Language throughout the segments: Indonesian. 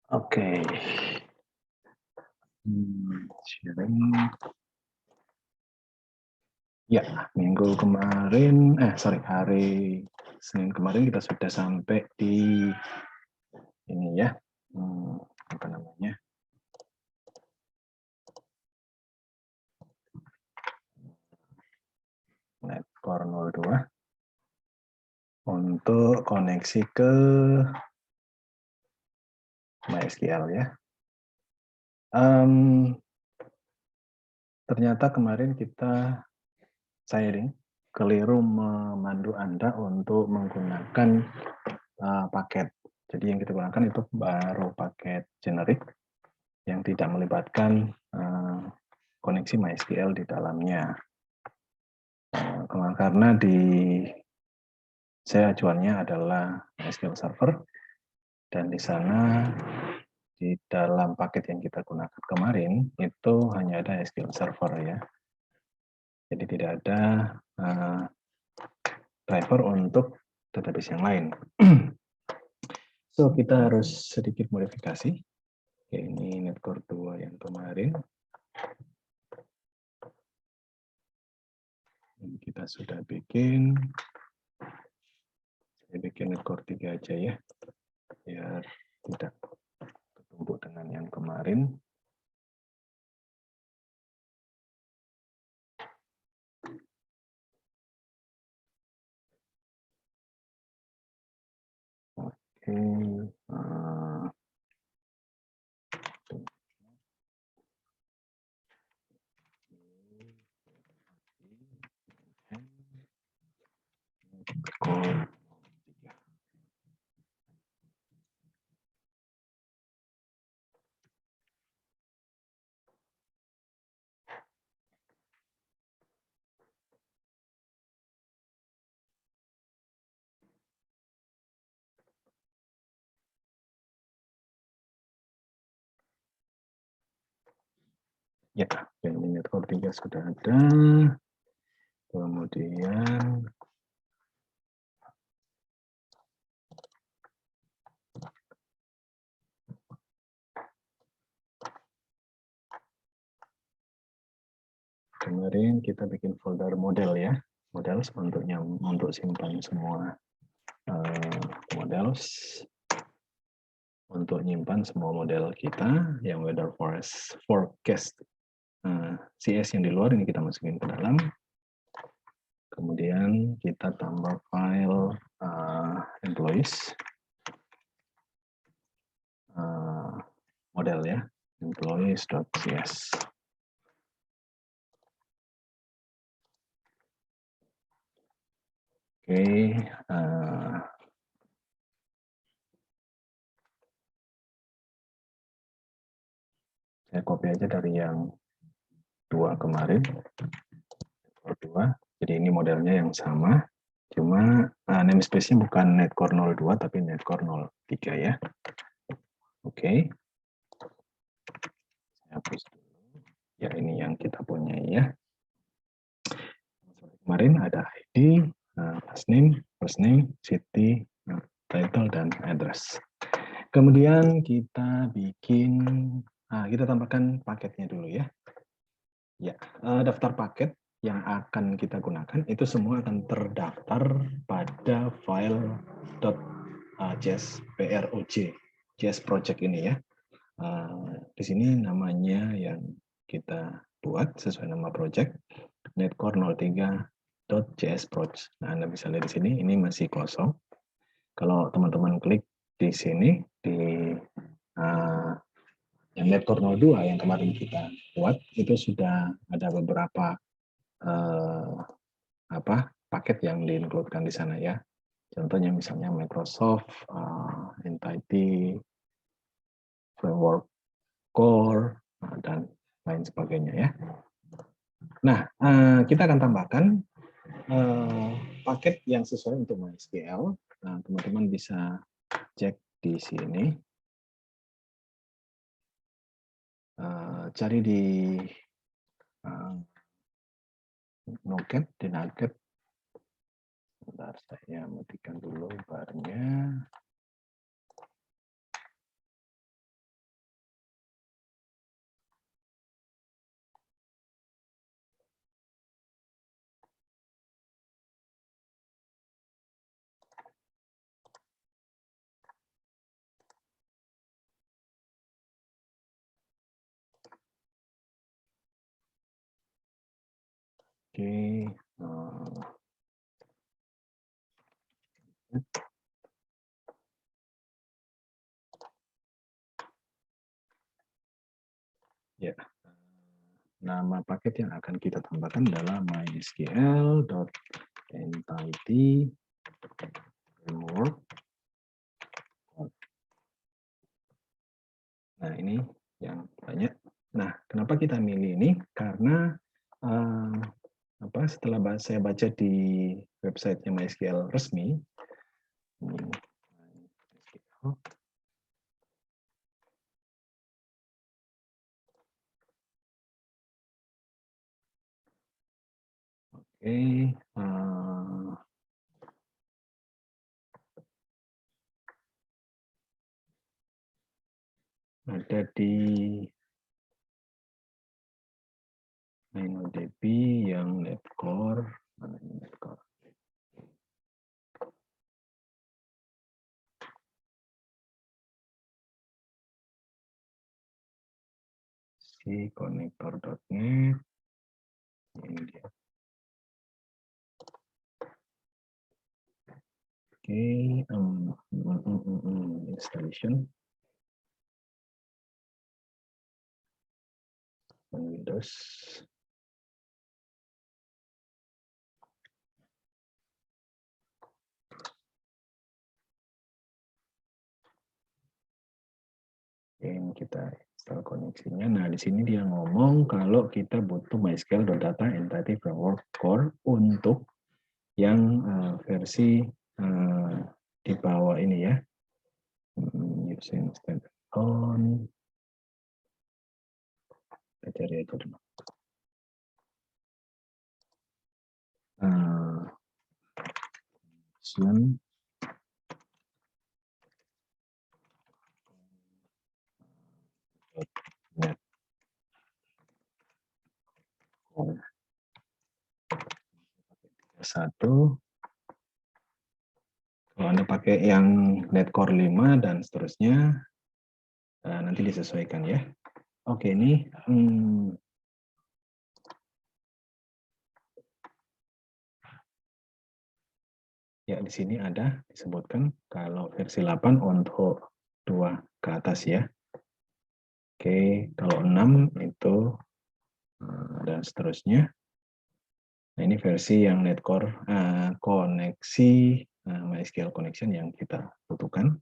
Oke. Sharing. Ya, minggu kemarin, hari Senin kemarin kita sudah sampai di ini ya, apa namanya? Netcore 02 untuk koneksi ke MySQL ya. Ternyata kemarin kita sharing keliru memandu Anda untuk menggunakan paket. Jadi yang kita gunakan itu baru paket generik yang tidak melibatkan koneksi MySQL di dalamnya. Karena saya acuannya adalah MySQL Server, dan di sana di dalam paket yang kita gunakan kemarin itu hanya ada SQL Server ya. Jadi tidak ada driver untuk database yang lain. So kita harus sedikit modifikasi. Oke, ini Netcore 2 yang kemarin. Ini kita sudah bikin. Saya bikin Netcore 3 aja ya, biar tidak tertumpuk dengan yang kemarin. Oke. Ya, ini Netcore 3 sudah ada. Kemudian kemarin kita bikin folder model ya, model untuk simpan semua models, untuk nyimpan semua model kita yang weather forecast CS yang di luar ini kita masukin ke dalam. Kemudian kita tambah file employees model ya, employees.cs. Oke, saya copy aja dari yang 2 kemarin, 2. Jadi ini modelnya yang sama, cuma namespace-nya bukan Netcore 02 tapi Netcore 03 ya. Oke. Saya hapus dulu. Ya, ini yang kita punya ya. Kemarin ada ID, last name, first name, city, title, dan address. Kemudian kita bikin, kita tambahkan paketnya dulu ya. Ya, daftar paket yang akan kita gunakan itu semua akan terdaftar pada file .js JS project ini ya. Di sini namanya yang kita buat sesuai nama project Netcore 03.js project. Nah, Anda bisa lihat di sini ini masih kosong. Kalau teman-teman klik di sini di yang Netcore 02 yang kemarin kita buat itu sudah ada beberapa paket yang diinkludkan di sana ya. Contohnya misalnya Microsoft Entity Framework Core dan lain sebagainya ya. Nah, kita akan tambahkan paket yang sesuai untuk MySQL. Nah, teman-teman bisa cek di sini. Cari di Nugget, di Nugget. Bentar, saya matikan dulu barnya. Oke. Ya, nama paket yang akan kita tambahkan adalah mysql.entity framework. Nah, ini yang banyak. Nah, kenapa kita milih ini? Karena setelah saya baca di website-nya MySQL resmi, ada di DB yang netcore, mana ini netcore? Si connector.net, ini dia. Oke, installation Windows. Yang kita install koneksinya. Nah, di sini dia ngomong kalau kita butuh MySQL.data entity framework core untuk yang versi di bawah ini ya. Using standalone. Kita cari itu dulu. Satu, kalau Anda pakai yang netcore 5 dan seterusnya, nanti disesuaikan ya. Oke, ini ya di sini ada disebutkan kalau versi 8 untuk 2 ke atas ya. Oke, kalau 6 itu dan seterusnya. Nah, ini versi yang netcore koneksi MySQL connection yang kita butuhkan.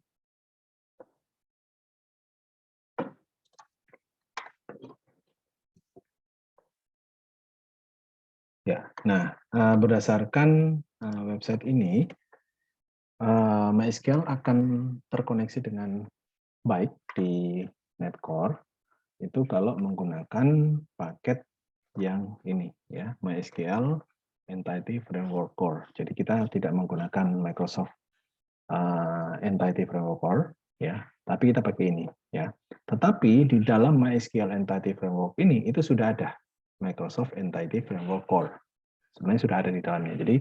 Ya, nah berdasarkan website ini, MySQL akan terkoneksi dengan baik di netcore itu kalau menggunakan paket yang ini ya, MySQL Entity Framework Core. Jadi kita tidak menggunakan Microsoft Entity Framework Core ya, tapi kita pakai ini ya. Tetapi di dalam MySQL Entity Framework ini itu sudah ada Microsoft Entity Framework Core. Sebenarnya sudah ada di dalamnya. Jadi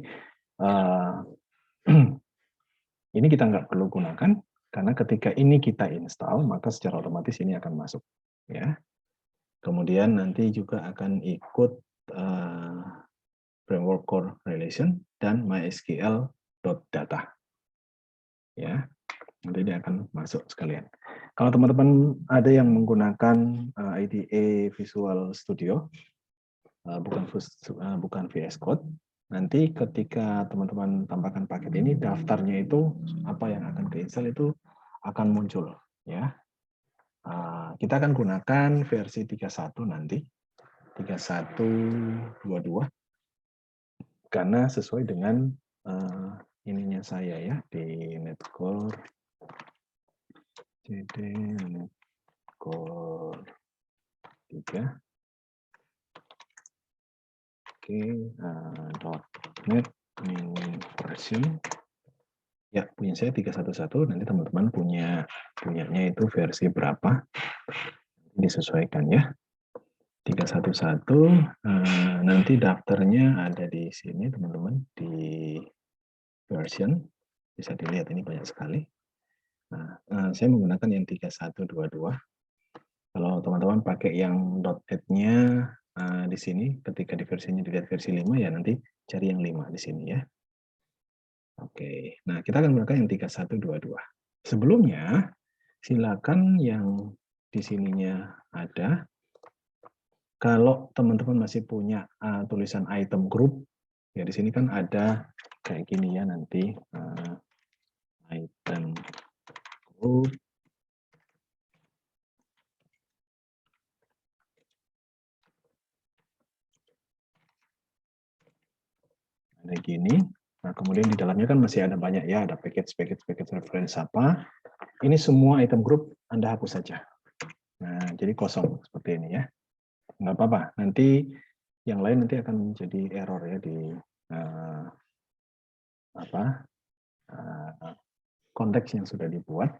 ini kita nggak perlu gunakan karena ketika ini kita install maka secara otomatis ini akan masuk ya. Kemudian nanti juga akan ikut framework core relation dan mysql.data ya. Nanti dia akan masuk sekalian. Kalau teman-teman ada yang menggunakan IDE Visual Studio bukan VS Code, nanti ketika teman-teman tambahkan paket ini, daftarnya itu apa yang akan keinstall itu akan muncul ya. Kita akan gunakan versi 31 nanti, 3122 karena sesuai dengan ininya saya ya di netcore cd netcore 3 .NET mini version ya, punya saya 311. Nanti teman-teman punyanya itu versi berapa disesuaikan ya. 311 nanti daftarnya ada di sini teman-teman, di version bisa dilihat ini banyak sekali. Nah, saya menggunakan yang 3122. Kalau teman-teman pakai yang .NET-nya di sini ketika di versinya dilihat versi 5 ya nanti cari yang 5 di sini ya. Oke, nah kita akan menggunakan yang 3122. Sebelumnya, silakan yang di sininya ada. Kalau teman-teman masih punya tulisan item group, ya di sini kan ada kayak gini ya nanti item group. Ada gini. Nah, kemudian di dalamnya kan masih ada banyak ya, ada package reference apa. Ini semua item group Anda hapus saja. Nah, jadi kosong seperti ini ya. Nggak apa-apa, nanti yang lain nanti akan menjadi error ya di konteks yang sudah dibuat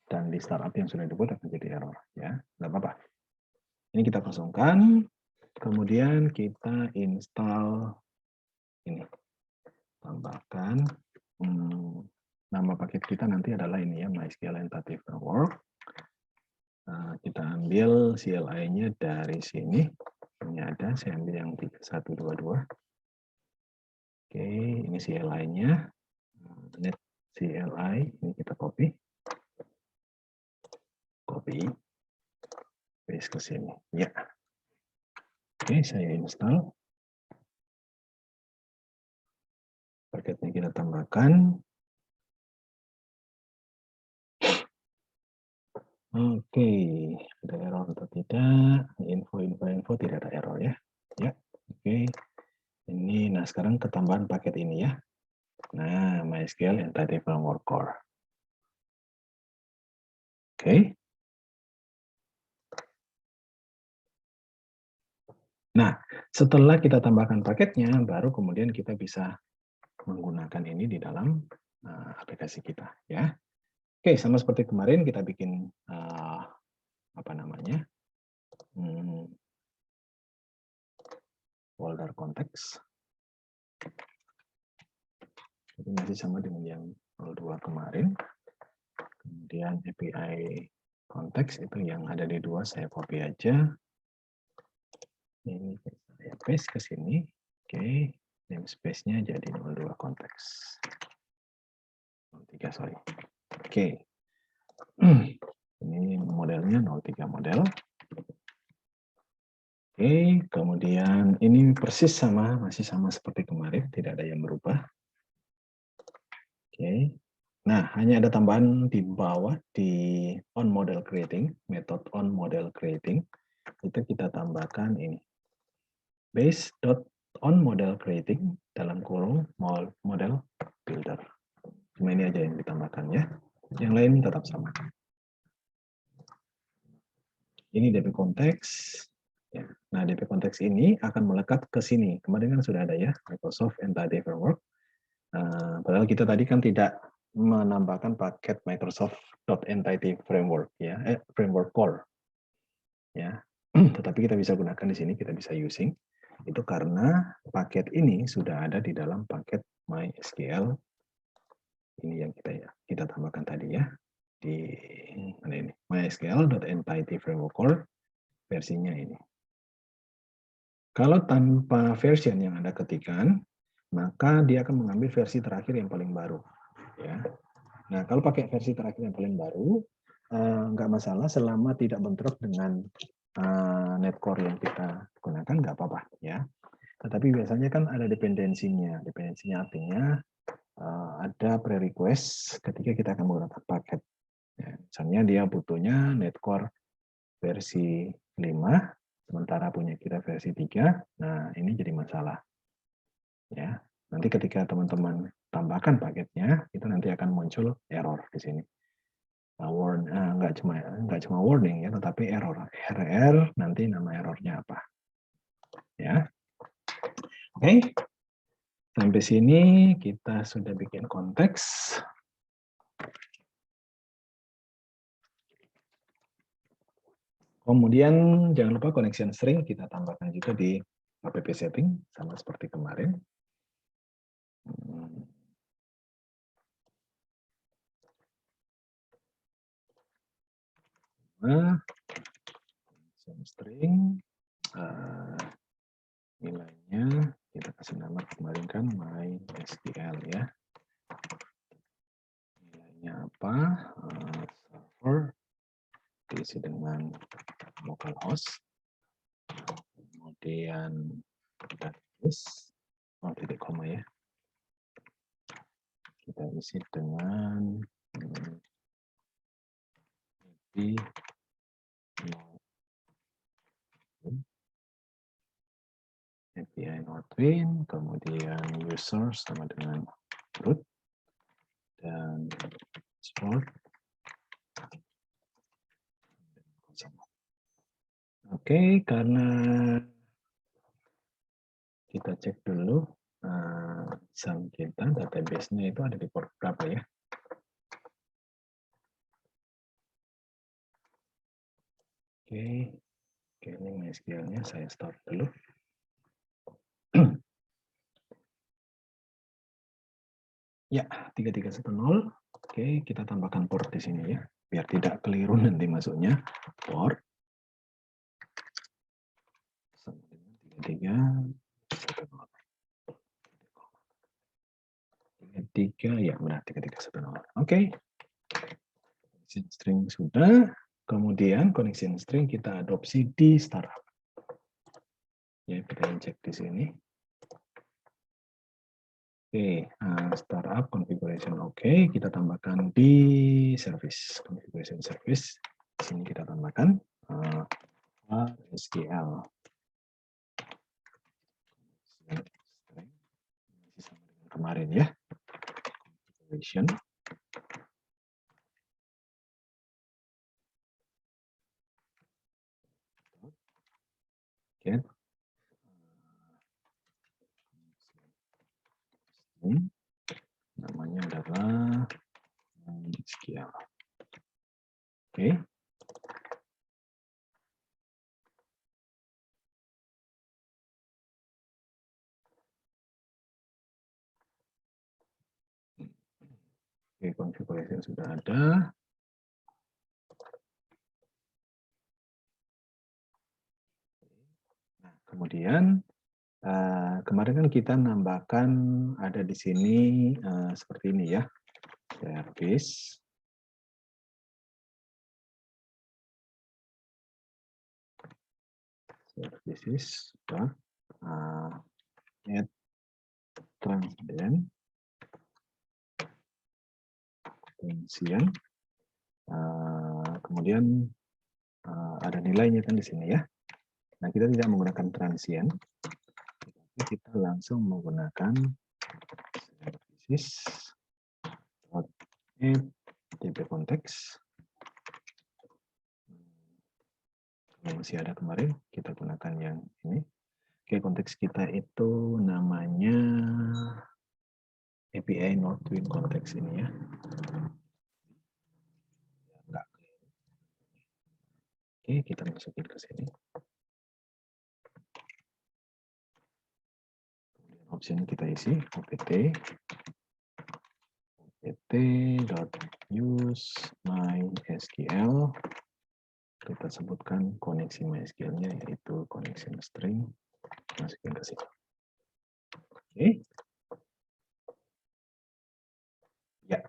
dan di startup yang sudah dibuat akan jadi error ya. Nggak apa-apa. Ini kita kosongkan, kemudian kita install ini. Tambahkan nama paket kita nanti adalah ini ya, MySQL Entity Framework. Kita ambil CLI-nya dari sini. Ini ada, saya ambil yang 3122. Oke, ini CLI-nya. Net CLI, ini kita copy. Paste ke sini. Ya. Oke, saya install. Paketnya kita tambahkan. Oke, ada error atau tidak? Info tidak ada error ya. Ya, oke. Ini, nah sekarang ketambahan paket ini ya. Nah, MySQL Entity Framework Core. Oke. Nah, setelah kita tambahkan paketnya, baru kemudian kita bisa menggunakan ini di dalam aplikasi kita ya. Oke, sama seperti kemarin kita bikin apa namanya? Folder konteks. Itu masih sama dengan yang 02 kemarin. Kemudian API konteks itu yang ada di 2 saya copy aja. Ini saya paste ke sini. Oke, namespace-nya jadi 02 konteks. 03 sorry. Oke. Ini modelnya 03 model. Oke, kemudian ini persis sama, masih sama seperti kemarin, tidak ada yang berubah. Oke. Nah, hanya ada tambahan di bawah di on model creating, method on model creating. Itu kita tambahkan ini. Base.on model creating dalam kurung model builder. Cuma ini aja yang ditambahkan ya. Yang lain tetap sama. Ini DP konteks. Ya. Nah, DP konteks ini akan melekat ke sini. Kemarin kan sudah ada ya, Microsoft Entity Framework. Padahal kita tadi kan tidak menambahkan paket Microsoft.Entity Framework ya, Framework Core. Ya. Tetapi kita bisa gunakan di sini, kita bisa using. Itu karena paket ini sudah ada di dalam paket MySQL. Ini yang kita tambahkan tadi ya. Di mana ini? MySQL.Entity Framework Core versinya ini. Kalau tanpa version yang Anda ketikkan, maka dia akan mengambil versi terakhir yang paling baru. Ya. Nah, kalau pakai versi terakhir yang paling baru, nggak masalah selama tidak bentrok dengan netcore yang kita gunakan, nggak apa-apa. Ya. Tetapi biasanya kan ada dependensinya. Dependensinya artinya ada pre-request ketika kita akan menggunakan paket. Ya, misalnya dia butuhnya netcore versi 5, sementara punya kita versi 3, nah ini jadi masalah. Ya, nanti ketika teman-teman tambahkan paketnya, itu nanti akan muncul error di sini. Nggak cuma warning ya, tetapi error. RR nanti nama errornya apa? Ya, oke. Sampai sini kita sudah bikin konteks. Kemudian jangan lupa connection string kita tambahkan juga di app setting sama seperti kemarin. Connection string nilainya kita kasih nama kemarin kan MySQL ya. Nilainya apa? Server diisi dengan localhost, kemudian database, titik koma ya. Kita isi dengan API Nodewin, kemudian user sama dengan root, dan export. Oke, karena kita cek dulu sum kita, database-nya itu ada di port berapa ya? Oke, ini MySQL-nya saya start dulu. Ya, 3310. Oke, kita tambahkan port di sini ya, biar tidak keliru nanti masuknya. Port 3310. Ya, benar 3310. Oke. Connection string sudah. Kemudian connection string kita adopsi di startup. Ya, kita cek di sini. Oke, startup configuration oke, kita tambahkan di service, configuration service. Di sini kita tambahkan SQL. Sama dengan kemarin ya. Configuration. Get. Namanya adalah SQL. Oke. Oke, configuration sudah ada. Nah, kemudian kemarin kan kita nambahkan ada di sini seperti ini ya, service. Services, add transient, kemudian ada nilainya kan di sini ya. Nah, kita tidak menggunakan transient, tapi kita langsung menggunakan services add db konteks. Yang masih ada kemarin, kita gunakan yang ini. Oke, konteks kita itu namanya API Nodewin konteks ini ya. Oke, kita masukin ke sini. Option kita isi opt.use MySQL. Kita sebutkan koneksi MySQL-nya yaitu connection string, masukin ke sini. Oke. Ya.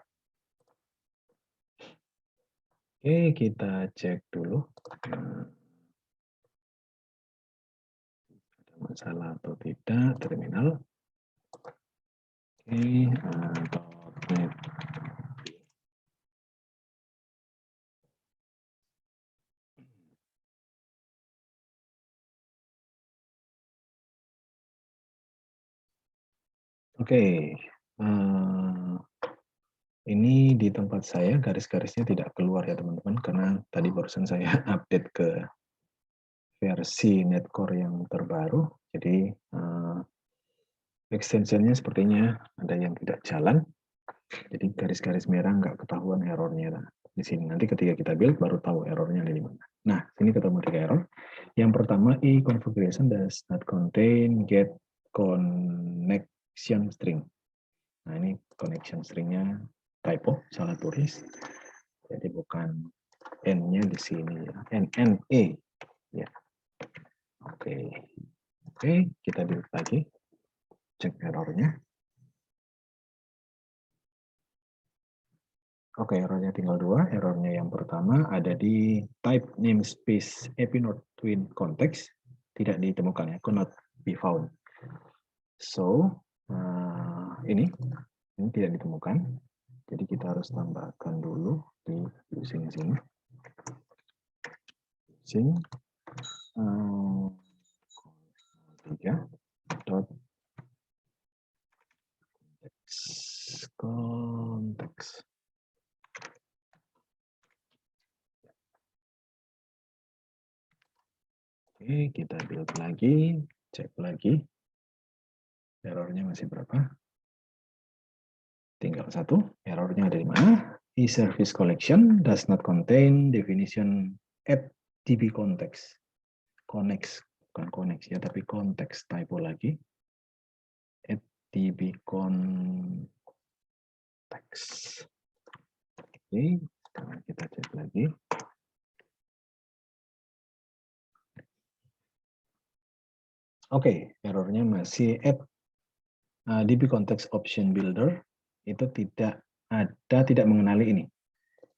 Oke, kita cek dulu. Ada masalah atau tidak terminal. Oke, .NET. Oke, ini di tempat saya garis-garisnya tidak keluar ya teman-teman, karena tadi barusan saya update ke versi Netcore yang terbaru. Jadi extensionnya sepertinya ada yang tidak jalan. Jadi garis-garis merah nggak ketahuan errornya di sini. Nanti ketika kita build baru tahu errornya ada di mana. Nah, sini ketemu 3 error. Yang pertama, configuration does not contain get connection string. Nah, ini connection stringnya typo, salah tulis. Jadi bukan N-nya di sini ya. NNE. Ya. Oke. Oke, kita build lagi, cek errornya. Oke, errornya tinggal dua. Errornya yang pertama ada di type namespace Epinode Twin Context, tidak ditemukan ya, could not be found. So, ini tidak ditemukan. Jadi kita harus tambahkan dulu di using sini. Using 3 dot konteks. Oke, kita build lagi, cek lagi. Errornya masih berapa? Tinggal satu. Errornya ada di mana? E-service collection does not contain definition at DB context. Connex, bukan connect ya, tapi konteks, typo lagi. At DB context. Oke, sekarang kita cek lagi. Oke, errornya masih at DB context option builder itu tidak mengenali ini.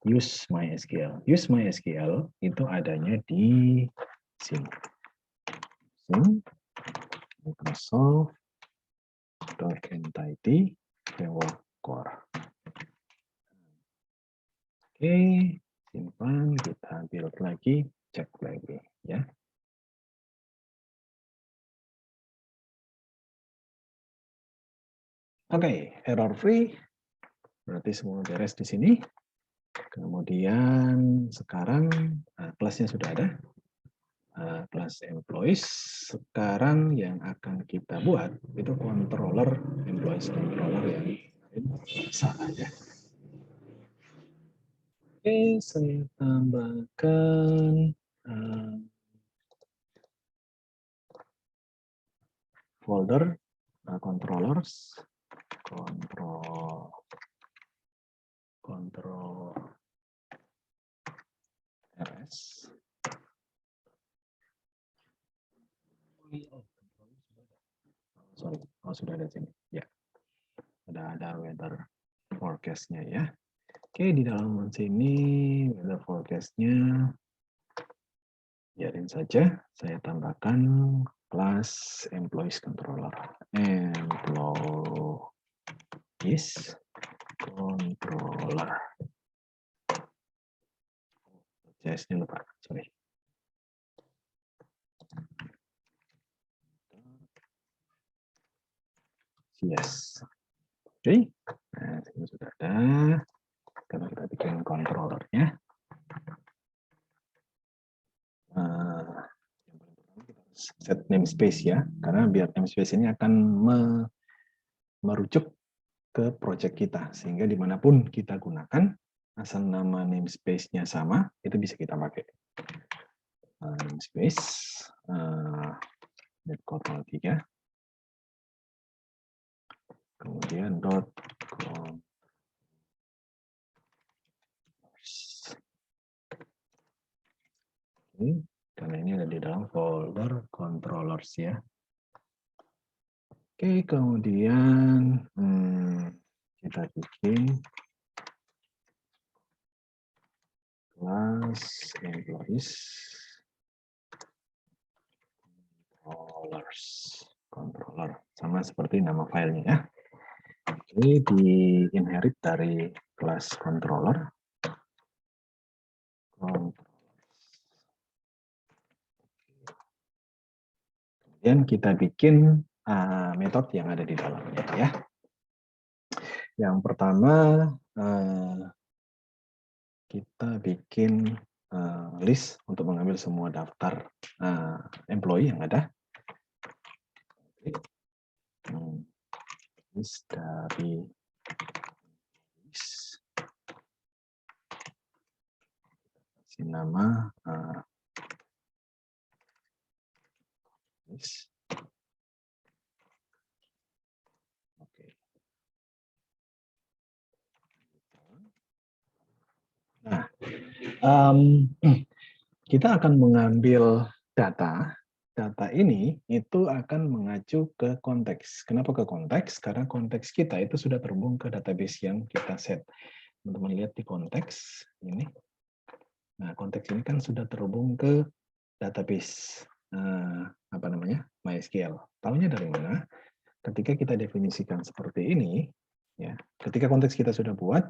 Use MySQL. Use MySQL itu adanya di sini. Microsoft.entity framework core. Oke, simpan, kita build lagi, cek lagi ya. Oke, error free. Berarti semua beres di sini. Kemudian sekarang kelasnya sudah ada. Kelas employees. Sekarang yang akan kita buat itu controller, employees controller yang bisa aja. Oke, saya tambahkan folder controllers, control rs. Sorry, sudah ada sini. Ya, ada weather forecast-nya ya. Oke, di dalam sini weather forecast-nya biarin saja. Saya tambahkan kelas employees controller. Employees controller. JS-nya lupa, sorry. Yes. Oke, nah ini sudah ada. Sekarang kita bikin controllernya. Set namespace ya, karena biar namespace ini akan merujuk ke project kita, sehingga dimanapun kita gunakan, asal nama namespace-nya sama, itu bisa kita pakai. Namespace, .control 3, kemudian .controllers. Karena ini ada di dalam folder controllers ya. Oke, kemudian kita bikin kelas employees controller, sama seperti nama filenya ya. Ini di inherit dari kelas controller. Kemudian kita bikin metode yang ada di dalamnya ya. Yang pertama kita bikin list untuk mengambil semua daftar employee yang ada. List dari kasih nama list. Oke. Nah, kita akan mengambil data data ini itu akan mengacu ke konteks. Kenapa ke konteks? Karena konteks kita itu sudah terhubung ke database yang kita set. Teman-teman lihat di konteks ini. Nah, konteks ini kan sudah terhubung ke database apa namanya? MySQL. Tahunya dari mana? Ketika kita definisikan seperti ini, ya, ketika konteks kita sudah buat,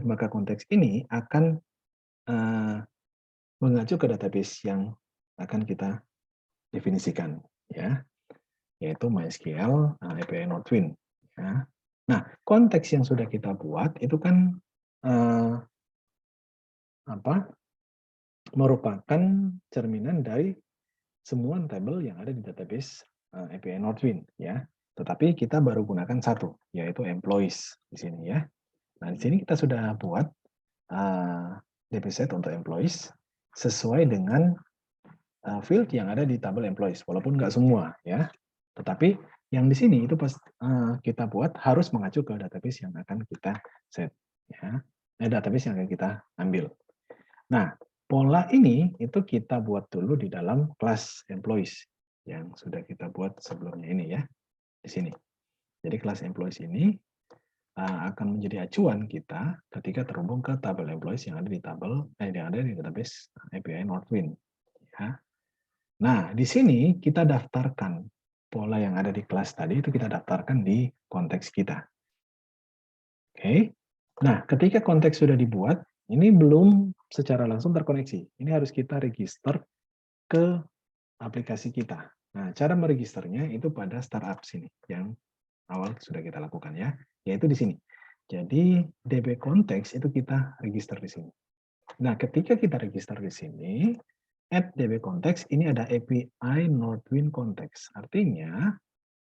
maka konteks ini akan mengacu ke database yang akan kita definisikan, ya, yaitu MySQL API NodeTwin. Ya. Nah, konteks yang sudah kita buat itu kan merupakan cerminan dari semua tabel yang ada di database API NodeTwin, ya. Tetapi kita baru gunakan satu, yaitu employees di sini, ya. Nah, di sini kita sudah buat DB set untuk employees sesuai dengan field yang ada di tabel employees, walaupun nggak semua, ya. Tetapi yang di sini itu pas kita buat harus mengacu ke database yang akan kita set, ya. Database yang akan kita ambil. Nah, pola ini itu kita buat dulu di dalam kelas employees yang sudah kita buat sebelumnya ini, ya, di sini. Jadi kelas employees ini akan menjadi acuan kita ketika terhubung ke tabel employees yang ada di database API NodeTwin. Ya. Nah, di sini kita daftarkan pola yang ada di kelas tadi itu kita daftarkan di konteks kita. Oke. Nah, ketika konteks sudah dibuat, ini belum secara langsung terkoneksi. Ini harus kita register ke aplikasi kita. Nah, cara meregisternya itu pada startup sini yang awal sudah kita lakukan, ya, yaitu di sini. Jadi DB konteks itu kita register di sini. Nah, ketika kita register di sini, add DB konteks ini ada API NodeTwin konteks. Artinya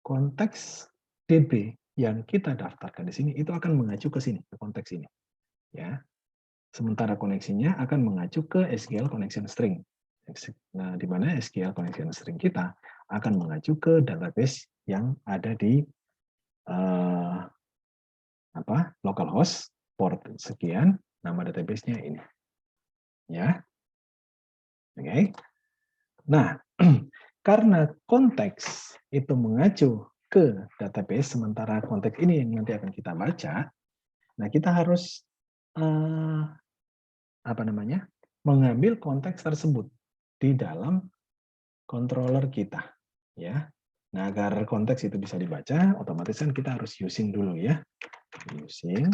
konteks DB yang kita daftarkan di sini itu akan mengacu ke sini, ke konteks ini. Ya. Sementara koneksinya akan mengacu ke SQL connection string. Nah, di mana SQL connection string kita akan mengacu ke database yang ada di localhost port sekian, nama database-nya ini. Ya. Oke. Nah, karena konteks itu mengacu ke database, sementara konteks ini yang nanti akan kita baca, nah kita harus mengambil konteks tersebut di dalam controller kita, ya. Nah, agar konteks itu bisa dibaca, otomatis kan kita harus using dulu, ya. Using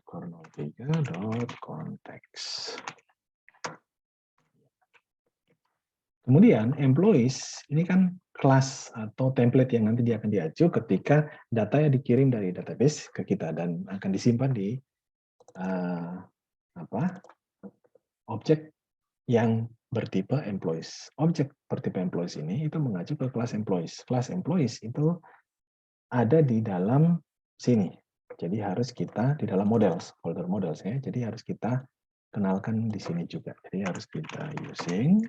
core03.context. Kemudian employees ini kan kelas atau template yang nanti dia akan diacu ketika datanya dikirim dari database ke kita dan akan disimpan di objek yang bertipe employees. Objek bertipe employees ini itu mengacu ke kelas employees. Kelas employees itu ada di dalam sini. Jadi harus kita di dalam models, folder models, ya. Jadi harus kita kenalkan di sini juga. Jadi harus kita using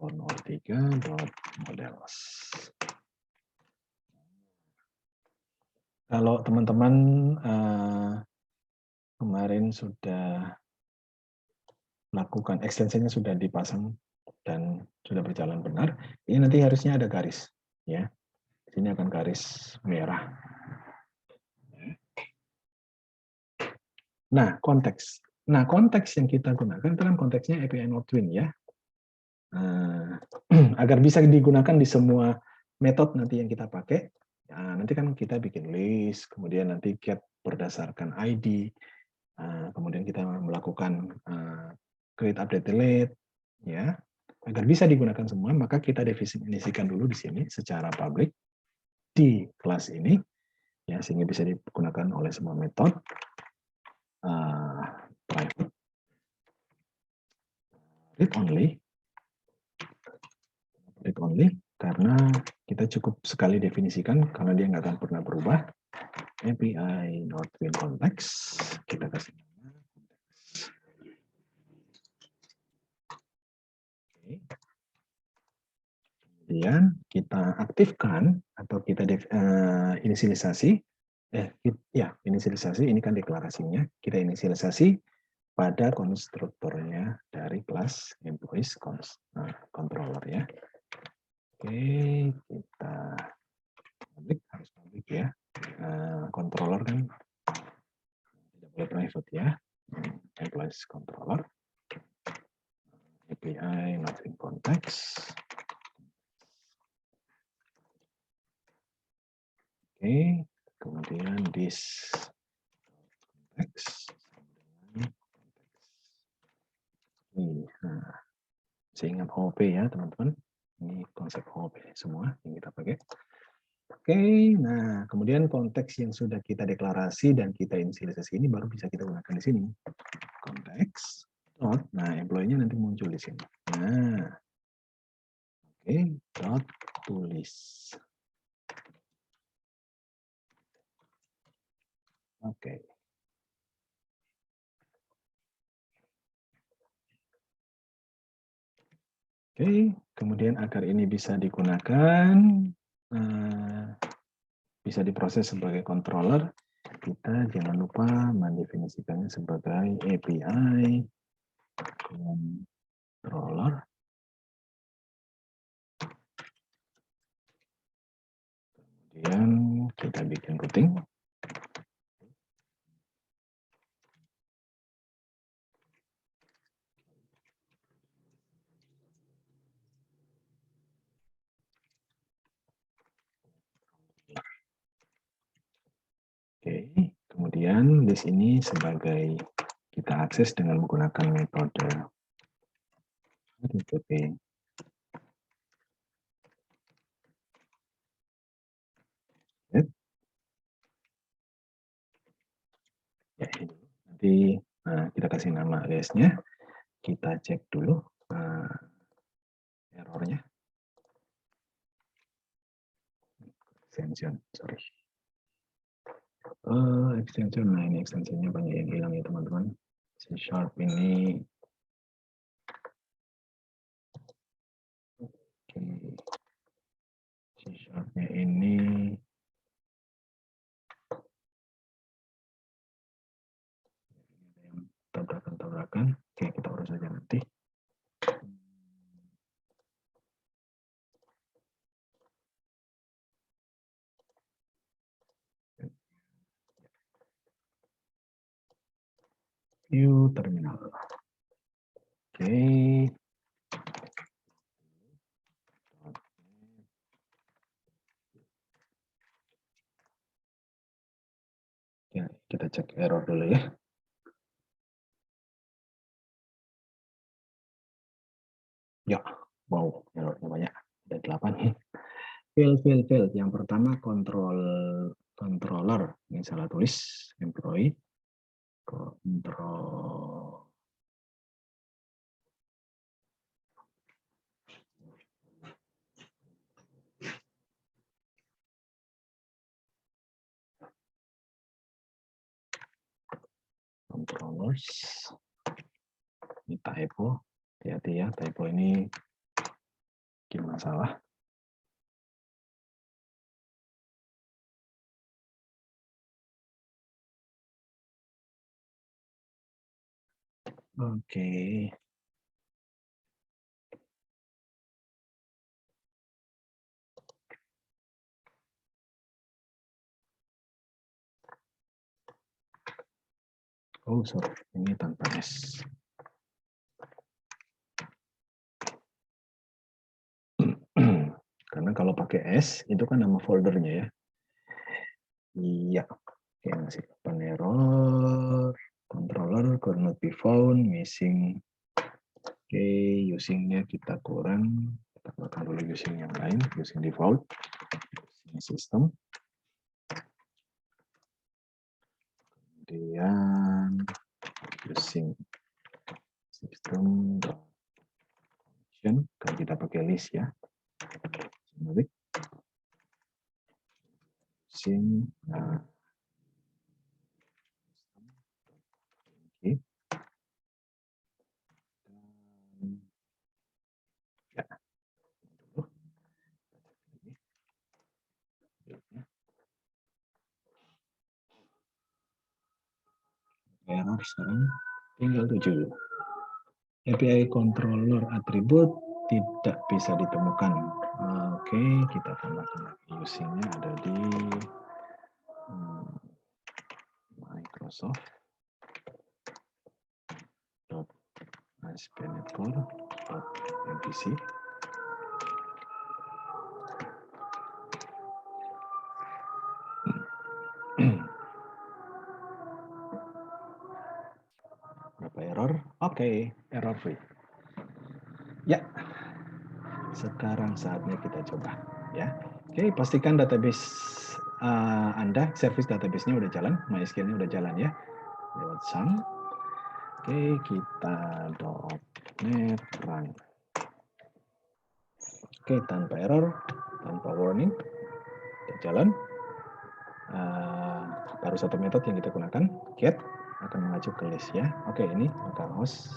core03.models. Kalau teman-teman kemarin sudah melakukan ekstensinya sudah dipasang dan sudah berjalan benar, ini nanti harusnya ada garis, ya. Ini akan garis merah. Nah, konteks. Nah, konteks yang kita gunakan itu kan konteksnya API NodeTwin, ya. Agar bisa digunakan di semua metode nanti yang kita pakai, nanti kan kita bikin list, kemudian nanti get berdasarkan ID, kemudian kita melakukan create, update, delete, ya. Agar bisa digunakan semua, maka kita definisikan dulu di sini secara public di kelas ini, ya, sehingga bisa digunakan oleh semua metode. Private read only karena kita cukup sekali definisikan karena dia nggak akan pernah berubah. API NodeTwin context kita kasih nama konteks. Kemudian kita aktifkan atau kita inisialisasi Ya, inisialisasi ini kan deklarasinya. Kita inisialisasi pada konstruktornya dari kelas employees controller ya. Oke, kita harus public ya. Controller kan tidak boleh private ya. Employees controller. API not in context. Oke, kemudian this context. Nah, saya ingat OP ya teman-teman. Ini konsep OP semua yang kita pakai. Oke, nah kemudian konteks yang sudah kita deklarasi dan kita inisialisasi ini baru bisa kita gunakan di sini. Konteks. Nah, employee-nya nanti muncul di sini. Nah, oke, dot tulis. Oke. Oke, kemudian agar ini bisa digunakan, bisa diproses sebagai controller, kita jangan lupa mendefinisikannya sebagai API controller. Kemudian kita bikin routing. Oke, kemudian di sini sebagai kita akses dengan menggunakan metode HTTP. Ya, ini nanti kita kasih nama aliasnya, kita cek dulu errornya. Extension, sorry. Extension, nah ini extensionnya banyak yang hilang ya teman-teman. C# ini C#-nya ini tabrakan-tabrakan. Oke, kita urus saja nanti. View terminal. Oke. Ya, kita cek error dulu ya. Ya, wow, errornya banyak. Ada 8. Fail. Yang pertama controller. Ini salah tulis. Employee. Controller. Controllers. Ini typo. Hati-hati ya, typo ini bikin masalah. Oke. Oh, sorry. Ini tanpa S. Karena kalau pakai S, itu kan nama foldernya ya. Iya. Oke, masih open error. Controller could not be found. Missing. Oke, usingnya kita kurang. Kita keluarkan dulu using yang lain. Using default. Using system. Kemudian using system function. Kalau kita pakai list ya. Using oke. Ya. error sekarang tinggal 7. API controller atribut tidak bisa ditemukan. Oke, kita tambahkan lagi using-nya ada di Microsoft.ASP.NET Core.MVC. Berapa error? Oke, error free. Ya, sekarang saatnya kita coba. Ya, oke, pastikan database Anda, service database-nya udah jalan, MySQL-nya udah jalan ya, lewat some. Oke, kita .NET run. Oke, tanpa error, tanpa warning, udah jalan. Baru satu metode yang kita gunakan, get, akan mengacu ke list ya. Oke, ini localhost,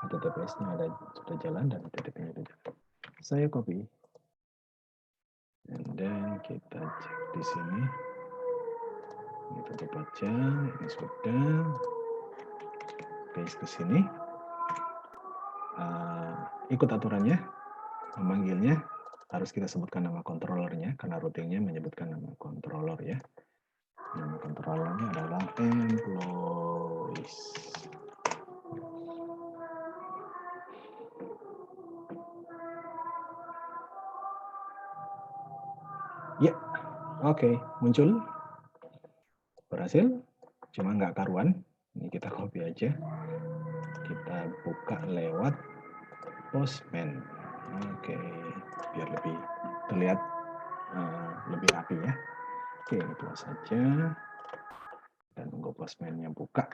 database-nya ada sudah jalan dan TTP-nya sudah jalan. Saya copy, and then kita cek di sini. Kita baca, ini sudah, paste ke sini. Ikut aturannya, memanggilnya harus kita sebutkan nama controllernya karena routingnya menyebutkan nama controller ya. Nama controllernya adalah employees. Ya, oke, muncul, berhasil, cuma nggak karuan. Ini kita copy aja, kita buka lewat Postman. Oke, biar lebih terlihat lebih rapi ya. Oke, close saja dan tunggu Postman-nya buka.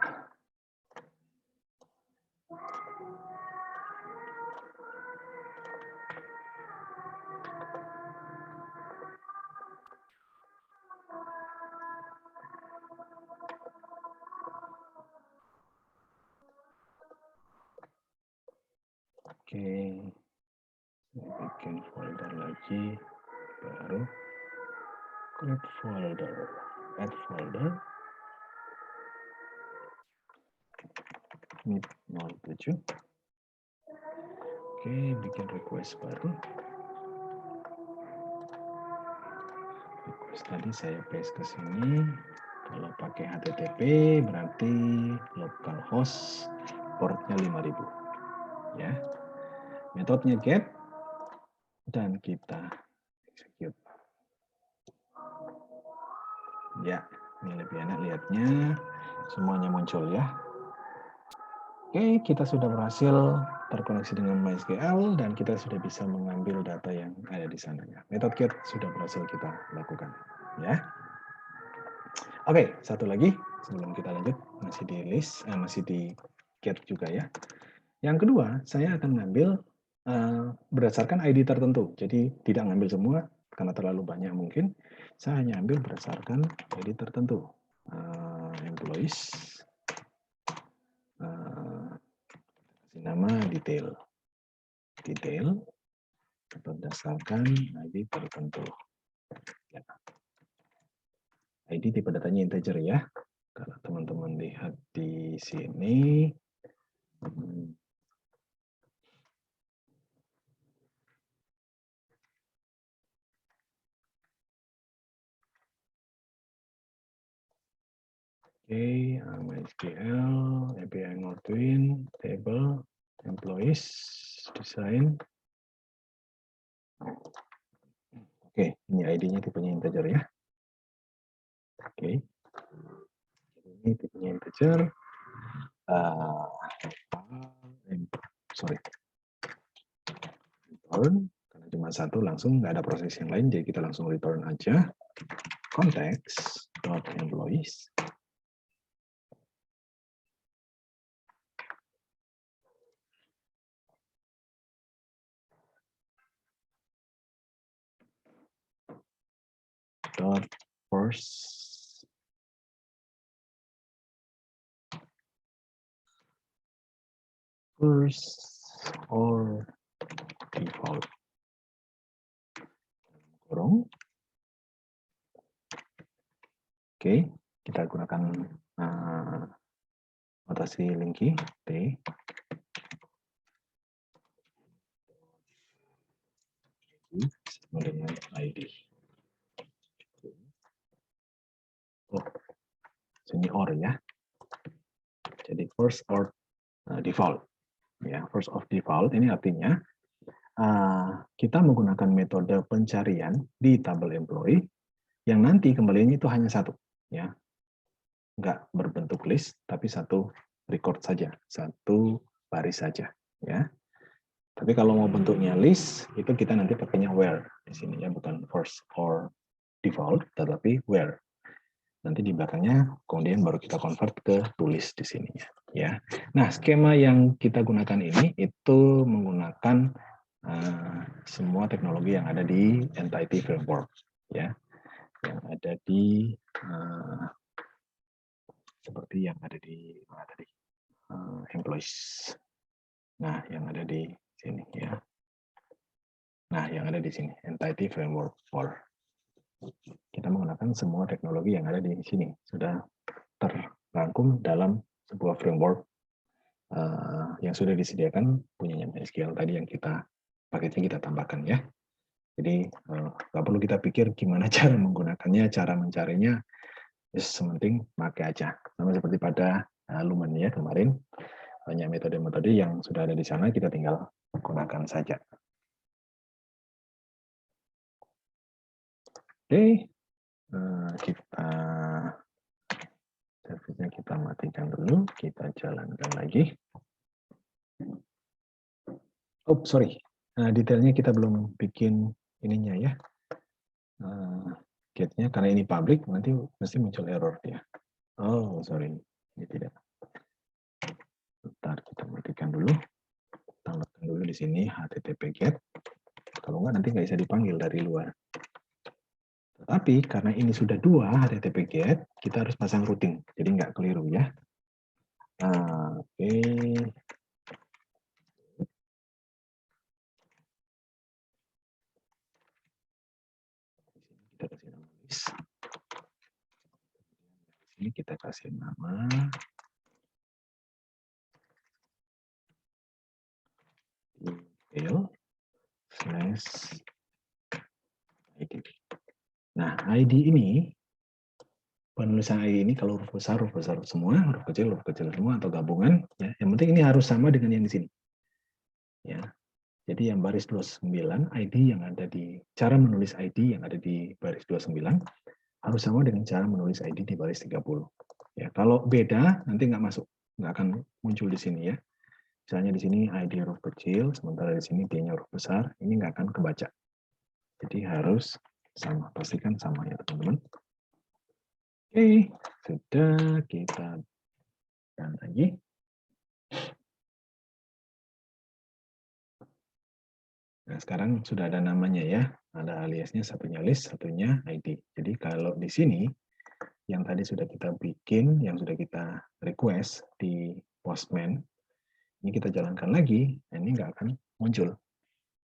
Oke, bikin folder lagi, baru create folder, add folder, mid 07. Oke, bikin request baru. Request tadi saya paste ke sini. Kalau pakai HTTP berarti localhost portnya 5000. Ya. Metodenya get dan kita execute. Ya, ini lebih enak lihatnya. Semuanya muncul ya. Oke, kita sudah berhasil terkoneksi dengan MySQL dan kita sudah bisa mengambil data yang ada di sana. Metode get sudah berhasil kita lakukan. Ya. Oke, satu lagi sebelum kita lanjut, masih di list, masih di get juga ya. Yang kedua, saya akan ngambil berdasarkan ID tertentu. Jadi tidak ngambil semua karena terlalu banyak mungkin. Saya hanya ambil berdasarkan ID tertentu. Employees, kasih nama detail berdasarkan ID tertentu. Ya. ID tipe datanya integer ya. Kalau teman-teman lihat di sini, Oke, MySQL, API Node-RED, table, employees, design. Oke, ini ID-nya tipenya integer ya. Oke, ini tipenya integer. Return, karena cuma satu langsung nggak ada proses yang lain, jadi kita langsung return aja. Context.employees. First or default. Kurung. Oke, kita gunakan notasi linki T sama dengan ID. Oh, sini or ya. Jadi first or default. Ya, first of default ini artinya kita menggunakan metode pencarian di tabel employee yang nanti kembalinya itu hanya satu, ya, nggak berbentuk list, tapi satu record saja, satu baris saja, ya. Tapi kalau mau bentuknya list, itu kita nanti pakainya where di sini ya, bukan first or default, tetapi where. Nanti di belakangnya kemudian baru kita convert ke tulis di sininya, ya. Nah, skema yang kita gunakan ini itu menggunakan semua teknologi yang ada di Entity Framework, ya, yang ada di seperti yang ada di mana tadi, employees. Nah, yang ada di sini, ya. Nah, yang ada di sini Entity Framework 4. Kita menggunakan semua teknologi yang ada di sini sudah terrangkum dalam sebuah framework yang sudah disediakan punyanya MySQL tadi yang kita paketnya kita tambahkan, ya. Jadi nggak perlu kita pikir gimana cara menggunakannya, cara mencarinya, sementing pakai aja. Sama seperti pada Lumen ya kemarin, banyak metode-metode yang sudah ada di sana, kita tinggal gunakan saja. Oke, kita servisnya kita matikan dulu, kita jalankan lagi. Oh, sorry, detailnya kita belum bikin ininya ya. Get-nya karena ini public nanti pasti muncul error ya. Oh, sorry, ini tidak. Bentar, kita matikan dulu. Tambahkan dulu di sini HTTP GET. Kalau enggak nanti nggak bisa dipanggil dari luar. Tetapi karena ini sudah 2 HTTP GET, kita harus pasang routing. Jadi nggak keliru ya. Oke. Kita kasih nama list. Ini kita kasih nama detail slash ID. Nah, ID ini, penulisan ID ini kalau huruf besar semua, huruf kecil semua, atau gabungan, ya. Yang penting ini harus sama dengan yang di sini. Ya. Jadi yang baris 29, ID yang ada di, cara menulis ID yang ada di baris 29, harus sama dengan cara menulis ID di baris 30. Ya, kalau beda, nanti nggak masuk. Nggak akan muncul di sini ya. Misalnya di sini ID huruf kecil, sementara di sini D-nya huruf besar, ini nggak akan kebaca. Jadi harus sama, pastikan sama ya teman-teman. Oke, sudah kita dan lagi. Nah, sekarang sudah ada namanya ya. Ada aliasnya, satunya list, satunya ID. Jadi kalau di sini, yang tadi sudah kita bikin, yang sudah kita request di Postman, ini kita jalankan lagi, nah ini nggak akan muncul.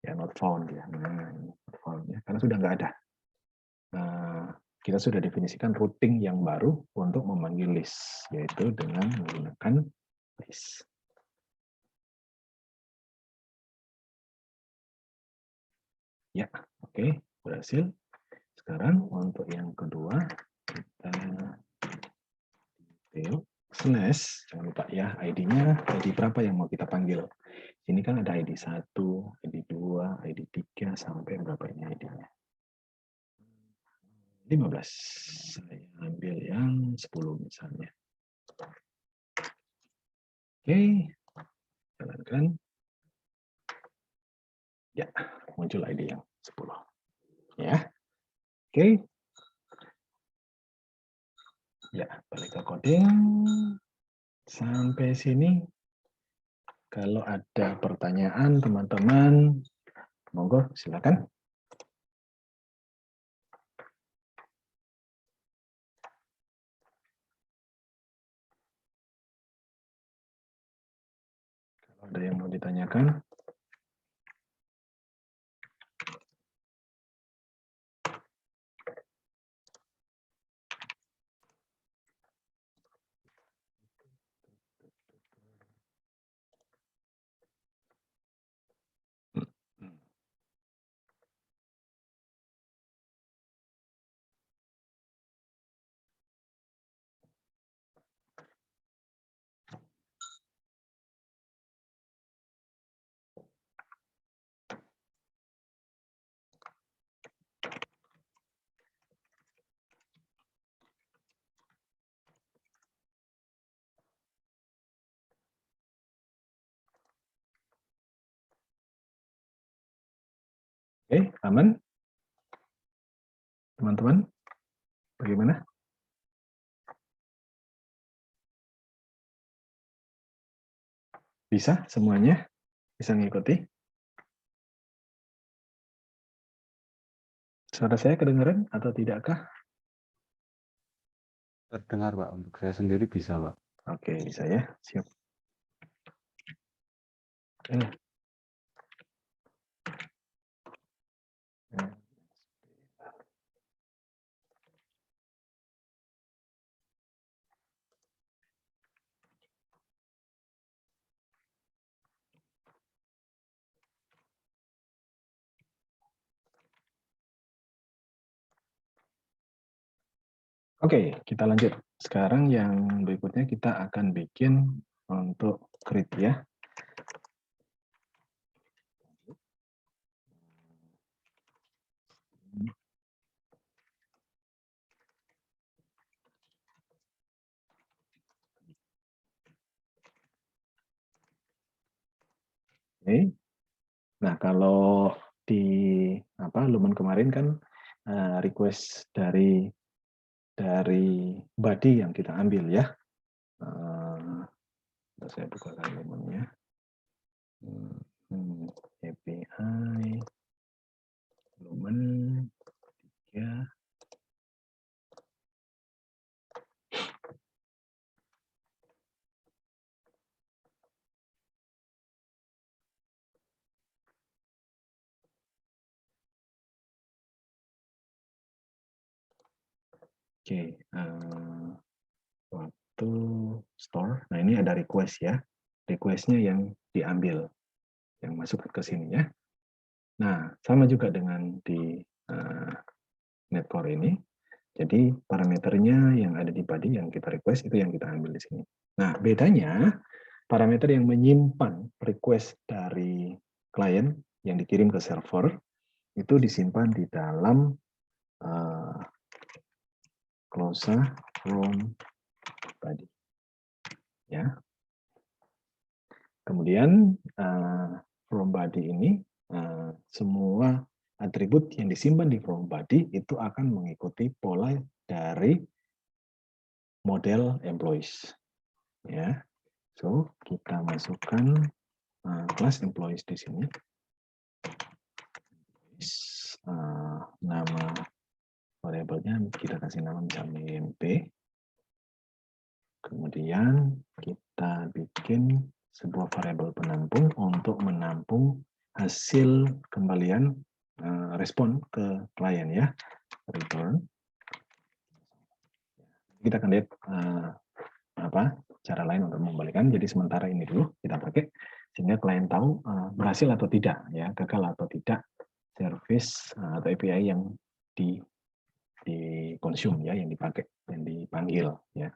Ya, not found ya. Nah, not found ya, karena sudah nggak ada. Nah, kita sudah definisikan routing yang baru untuk memanggil list, yaitu dengan menggunakan list. Ya, oke, berhasil. Sekarang untuk yang kedua, kita detail slash, jangan lupa ya, ID-nya, ID berapa yang mau kita panggil. Ini kan ada ID 1, ID 2, ID 3, sampai berapa ini ID-nya. 15. Saya ambil yang 10 misalnya. Oke, jalankan. Ya, muncul ID yang 10. Ya, oke. Ya, balik ke coding. Sampai sini. Kalau ada pertanyaan, teman-teman, monggo silakan. Kalau ada yang mau ditanyakan. Aman? Teman-teman, bagaimana? Bisa semuanya? Bisa mengikuti? Suara saya kedengaran atau tidakkah? Terdengar, Pak. Untuk saya sendiri bisa, Pak. Oke, bisa ya. Siap. Oke, kita lanjut. Sekarang yang berikutnya kita akan bikin untuk grid ya. Oke. Nah, kalau di Lumen kemarin kan request dari body yang kita ambil ya. Saya bukakan Lumennya. API Lumen 3. Oke, waktu store. Nah, ini ada request ya. Requestnya yang diambil, yang masuk ke sini ya. Nah, sama juga dengan di netcore ini. Jadi parameternya yang ada di body yang kita request itu yang kita ambil di sini. Nah, bedanya parameter yang menyimpan request dari klien yang dikirim ke server itu disimpan di dalam closure from body. Ya. Kemudian from body ini semua atribut yang disimpan di from body itu akan mengikuti pola dari model employees. Ya. So, kita masukkan kelas employees di sini. Nama variabelnya kita kasih nama misalnya MP. Kemudian kita bikin sebuah variabel penampung untuk menampung hasil kembalian respon ke klien ya, return. Kita akan lihat cara lain untuk mengembalikan. Jadi sementara ini dulu kita pakai sehingga klien tahu berhasil atau tidak ya, gagal atau tidak service atau API yang dikonsum ya, yang dipakai, yang dipanggil ya.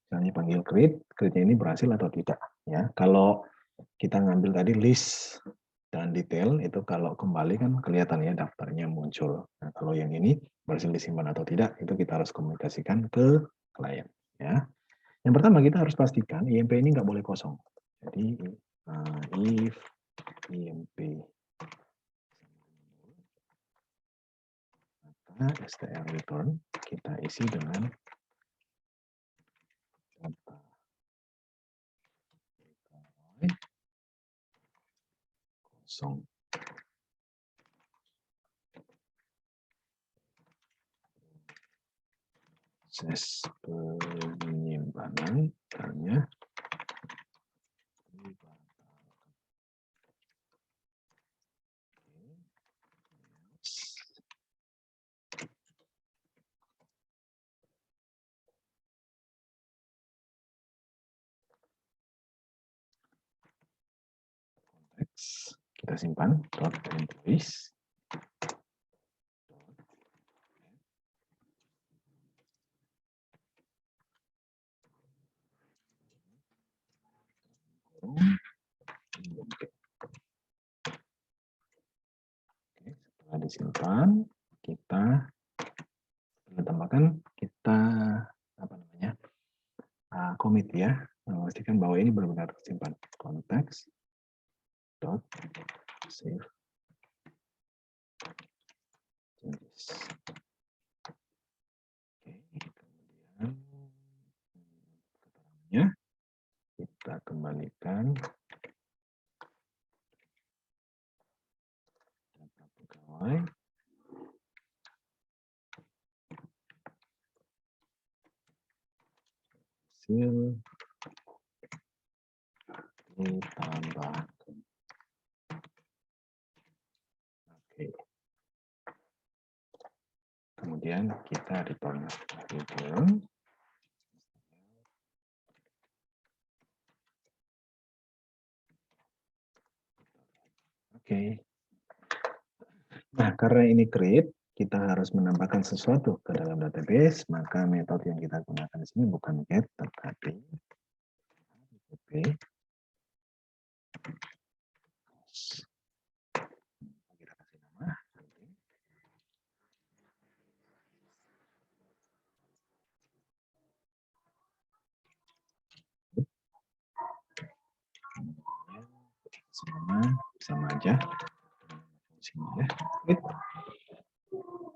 Misalnya panggil create-nya ini berhasil atau tidak ya. Kalau kita ngambil tadi list dan detail itu kalau kembali kan kelihatan ya daftarnya muncul. Nah, kalau yang ini berhasil disimpan atau tidak itu kita harus komunikasikan ke klien ya. Yang pertama kita harus pastikan IMP ini nggak boleh kosong. Jadi if IMP maka str return kita isi dengan data kosong. Proses penyimpanan hanya kita simpan dot employees setelah disimpan kita tambahkan kita commit ya, memastikan bahwa ini benar-benar tersimpan. Konteks dot save Kemudian keterangannya kita kembalikan data pegawai. Hasil ditambahkan. Oke. Kemudian kita return. Oke. Nah, karena ini create, kita harus menambahkan sesuatu ke dalam database, maka metode yang kita gunakan di sini bukan get, tetapi kita kasih nama. Sama aja.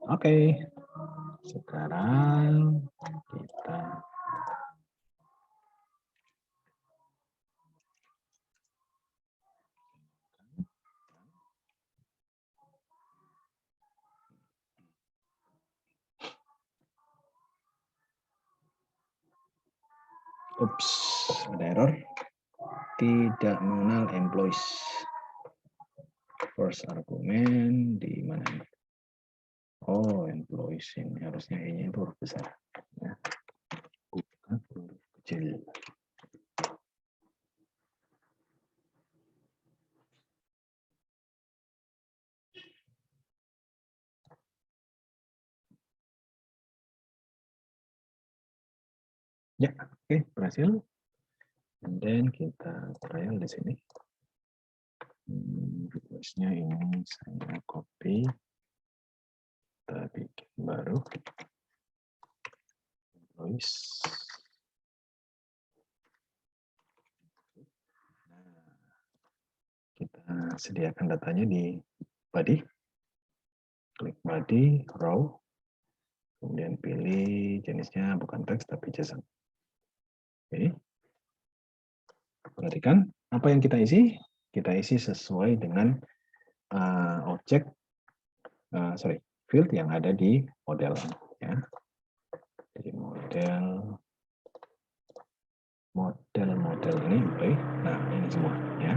Oke. Sekarang kita ada error. Tidak mengenal employees. First argument di mana ini? Oh, employees ini harusnya E-nya itu huruf besar. Ya. Bukan huruf kecil. Ya, oke, berhasil. And then kita trial di sini. Request-nya ini saya copy. Kita bikin baru. Employees. Kita sediakan datanya di body. Klik body, row. Kemudian pilih jenisnya bukan teks tapi JSON. Oke. Perhatikan apa yang kita isi. Kita isi sesuai dengan objek, field yang ada di model. Ya. Jadi model ini, oke. Nah ini semua ya.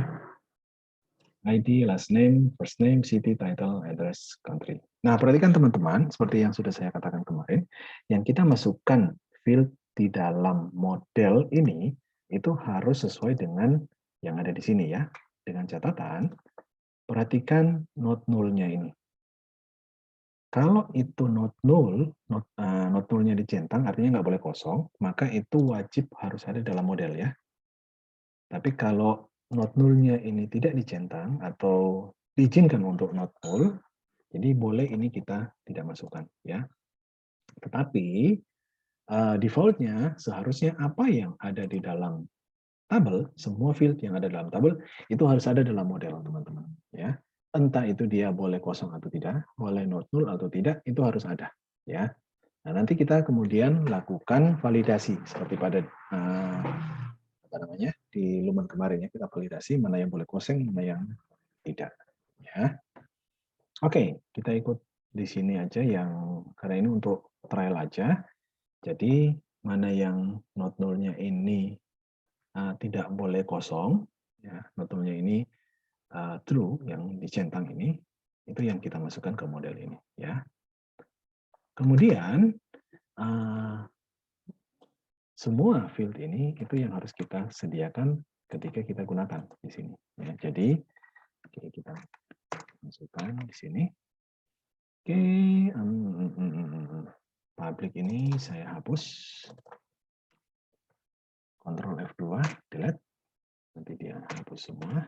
ID, last name, first name, city, title, address, country. Nah, perhatikan teman-teman, seperti yang sudah saya katakan kemarin, yang kita masukkan field di dalam model ini, itu harus sesuai dengan yang ada di sini ya. Dengan catatan, perhatikan not null-nya ini. Kalau itu not null-nya dicentang, artinya nggak boleh kosong, maka itu wajib harus ada dalam model ya. Tapi kalau not null-nya ini tidak dicentang atau diizinkan untuk not null, jadi boleh ini kita tidak masukkan ya. Tetapi default-nya seharusnya apa yang ada di dalam tabel, semua field yang ada dalam tabel itu harus ada dalam model teman-teman ya. Entah itu dia boleh kosong atau tidak, boleh not null atau tidak, itu harus ada ya. Nah, nanti kita kemudian lakukan validasi seperti pada di Lumen kemarin ya, kita validasi mana yang boleh kosong, mana yang tidak ya. Oke, kita ikut di sini aja yang karena ini untuk trial aja. Jadi mana yang not null-nya ini tidak boleh kosong ya, not null-nya ini true yang dicentang ini, itu yang kita masukkan ke model ini ya. Kemudian semua field ini itu yang harus kita sediakan ketika kita gunakan di sini. Ya, jadi kita masukkan di sini. Oke, public ini saya hapus. Ctrl F2, delete. Nanti dia hapus semua.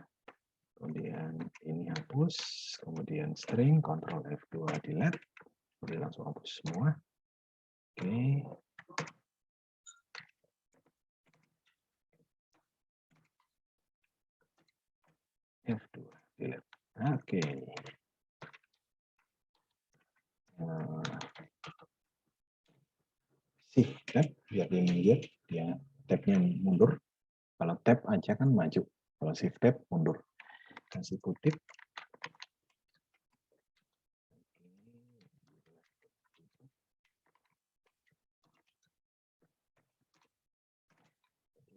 Kemudian ini hapus. Kemudian string, Ctrl F2, delete. Kemudian langsung hapus semua. Oke. F2, delete. Oke. shift tab biar dia minggir, dia tabnya mundur. Kalau tab aja kan maju, kalau shift tab mundur. Kasih kutip.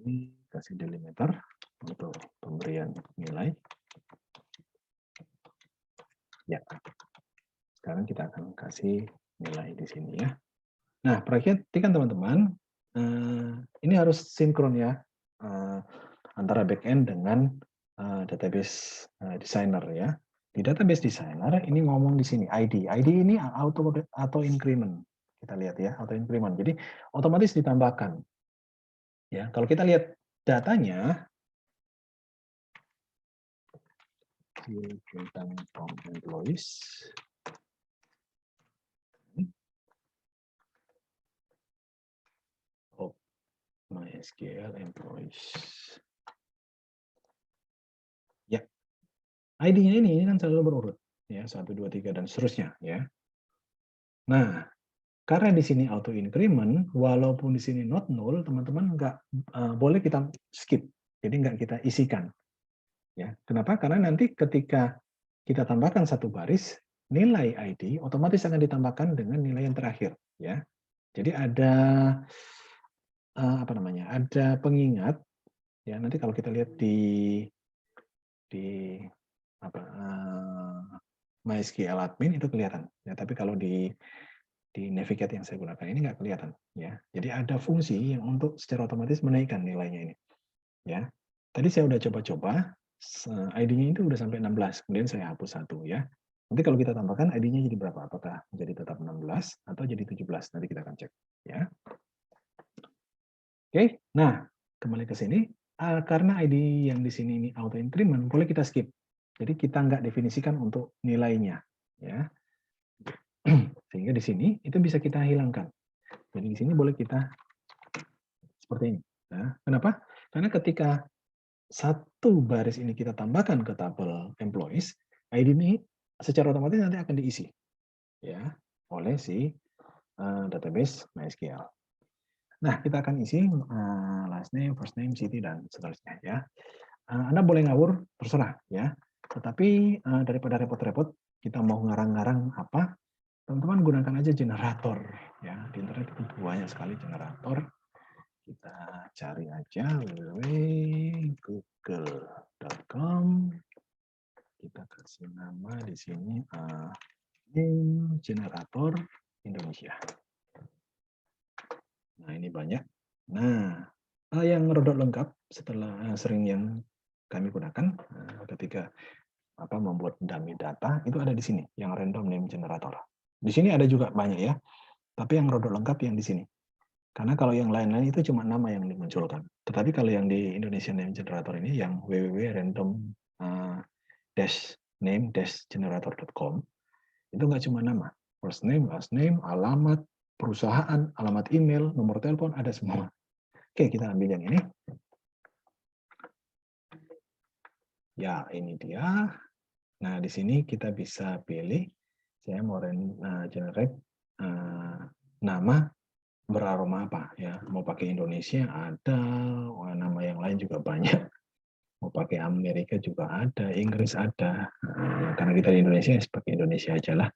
Ini kasih delimiter untuk pemberian nilai. Ya, sekarang kita akan kasih nilai di sini ya. Nah, perhatikan teman-teman, ini harus sinkron ya antara backend dengan database designer ya. Di database designer ini ngomong di sini ID. ID ini auto increment. Kita lihat ya, auto increment. Jadi otomatis ditambahkan. Ya, kalau kita lihat datanya tentang from employees. Oh, MySQL employees. Ya, ID-nya ini kan selalu berurut ya, 1 2 3 dan seterusnya ya. Nah, karena di sini auto increment, walaupun di sini not null, teman-teman nggak boleh kita skip. Jadi nggak kita isikan. Ya, kenapa? Karena nanti ketika kita tambahkan satu baris, nilai ID otomatis akan ditambahkan dengan nilai yang terakhir. Ya, jadi ada apa namanya? Ada pengingat. Ya, nanti kalau kita lihat di apa MySQL admin itu kelihatan. Ya, tapi kalau di navigate yang saya gunakan ini nggak kelihatan ya. Jadi ada fungsi yang untuk secara otomatis menaikkan nilainya ini. Ya. Tadi saya udah coba-coba ID-nya itu udah sampai 16, kemudian saya hapus satu ya. Nanti kalau kita tambahkan ID-nya jadi berapa? Apakah menjadi tetap 16 atau jadi 17? Nanti kita akan cek ya. Oke. Nah, kembali ke sini karena ID yang di sini ini auto increment, boleh kita skip. Jadi kita nggak definisikan untuk nilainya ya. Sehingga di sini itu bisa kita hilangkan. Jadi di sini boleh kita seperti ini. Nah, kenapa? Karena ketika satu baris ini kita tambahkan ke tabel employees, ID ini secara otomatis nanti akan diisi ya oleh si database MySQL. Nah, kita akan isi last name, first name, city dan seterusnya ya. Anda boleh ngawur terserah ya. Tetapi daripada repot-repot kita mau ngarang-ngarang apa, teman-teman gunakan aja generator ya. Di internet itu banyak sekali generator. Kita cari aja www.google.com. Kita kasih nama di sini generator Indonesia. Nah, ini banyak. Nah, yang rodok lengkap setelah sering yang kami gunakan ketika membuat dummy data itu ada di sini, yang random name generator. Di sini ada juga banyak ya, tapi yang rodok lengkap yang di sini. Karena kalau yang lain-lain itu cuma nama yang dimunculkan. Tetapi kalau yang di Indonesian Name Generator ini, yang www.random-name-generator.com, itu nggak cuma nama. First name, last name, alamat, perusahaan, alamat email, nomor telepon, ada semua. Oke, kita ambil yang ini. Ya, ini dia. Nah, di sini kita bisa pilih, saya mau generate nama beraroma apa ya, mau pakai Indonesia ada, nama yang lain juga banyak, mau pakai Amerika juga ada, Inggris ada, karena kita di Indonesia pakai Indonesia aja lah.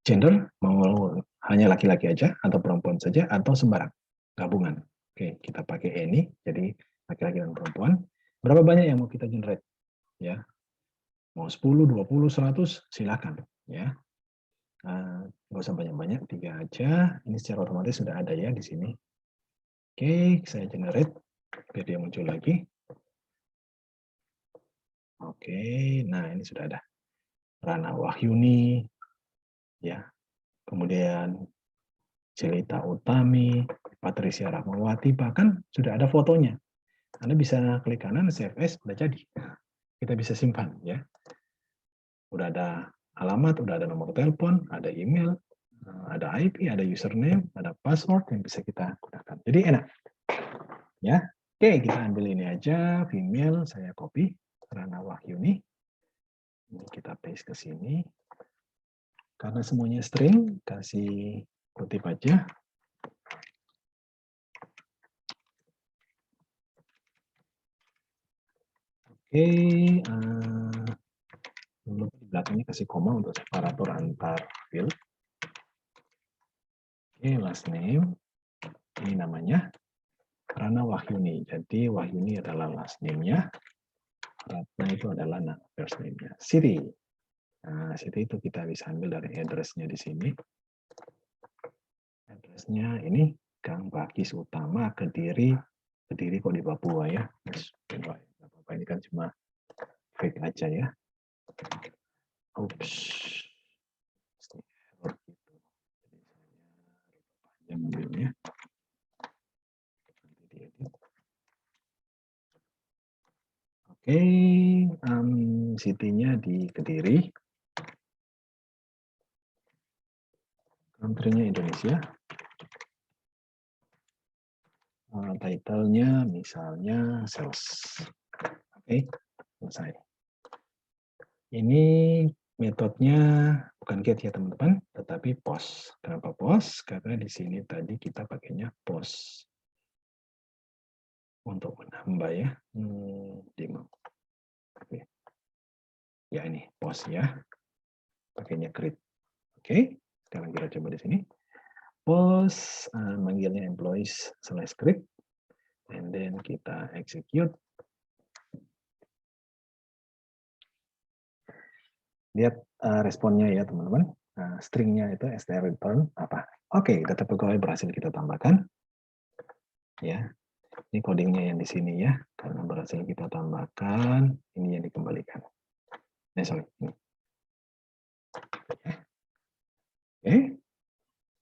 Gender mau hanya laki-laki aja atau perempuan saja atau sembarang gabungan. Oke, kita pakai ini jadi laki-laki dan perempuan. Berapa banyak yang mau kita generate ya, mau 10, 20, 100 silakan ya. Nggak usah banyak-banyak, 3 aja. Ini secara otomatis sudah ada ya di sini. Oke, saya generate biar dia muncul lagi. Oke, nah ini sudah ada. Rana Wahyuni, ya. Kemudian Jelita Utami, Patricia Rahmawati, bahkan sudah ada fotonya. Anda bisa klik kanan, save as, sudah jadi. Kita bisa simpan ya. Udah ada alamat, udah ada nomor telepon, ada email, ada IP, ada username, ada password yang bisa kita gunakan. Jadi enak. Ya. Oke, kita ambil ini aja, female, saya copy, Rana Wahyuni. Ini kita paste ke sini. Karena semuanya string, kasih kutip aja. Oke, di belakangnya kasih koma untuk separator antar field. Oke, last name. Ini namanya Rana Wahyuni. Jadi Wahyuni adalah last name-nya. Ratna itu adalah first name-nya. City. Nah, city itu kita bisa ambil dari address-nya di sini. Address-nya ini Gang Pakis Utama, Kediri. Kediri kok di Papua ya. Apa ini kan cuma fake aja ya. Oops. Error gitu. Jadi saya panjang ambilnya. Nanti diedit. Oke, city-nya di Kediri. Country-nya Indonesia. Title-nya misalnya sales. Oke, selesai. Ini metodenya bukan get ya teman-teman, tetapi post. Kenapa post? Karena di sini tadi kita pakainya post untuk menambah ya. Oke. Ya ini post ya, pakainya create. Oke, sekarang kita coba di sini. Post, manggilnya employees slash create, and then kita execute. Lihat responnya ya teman-teman. Stringnya itu str return apa? Oke, data pegawai berhasil kita tambahkan. Ya, ini codingnya yang di sini ya, karena berhasil kita tambahkan. Ini yang dikembalikan. Sorry. Ini. Oke,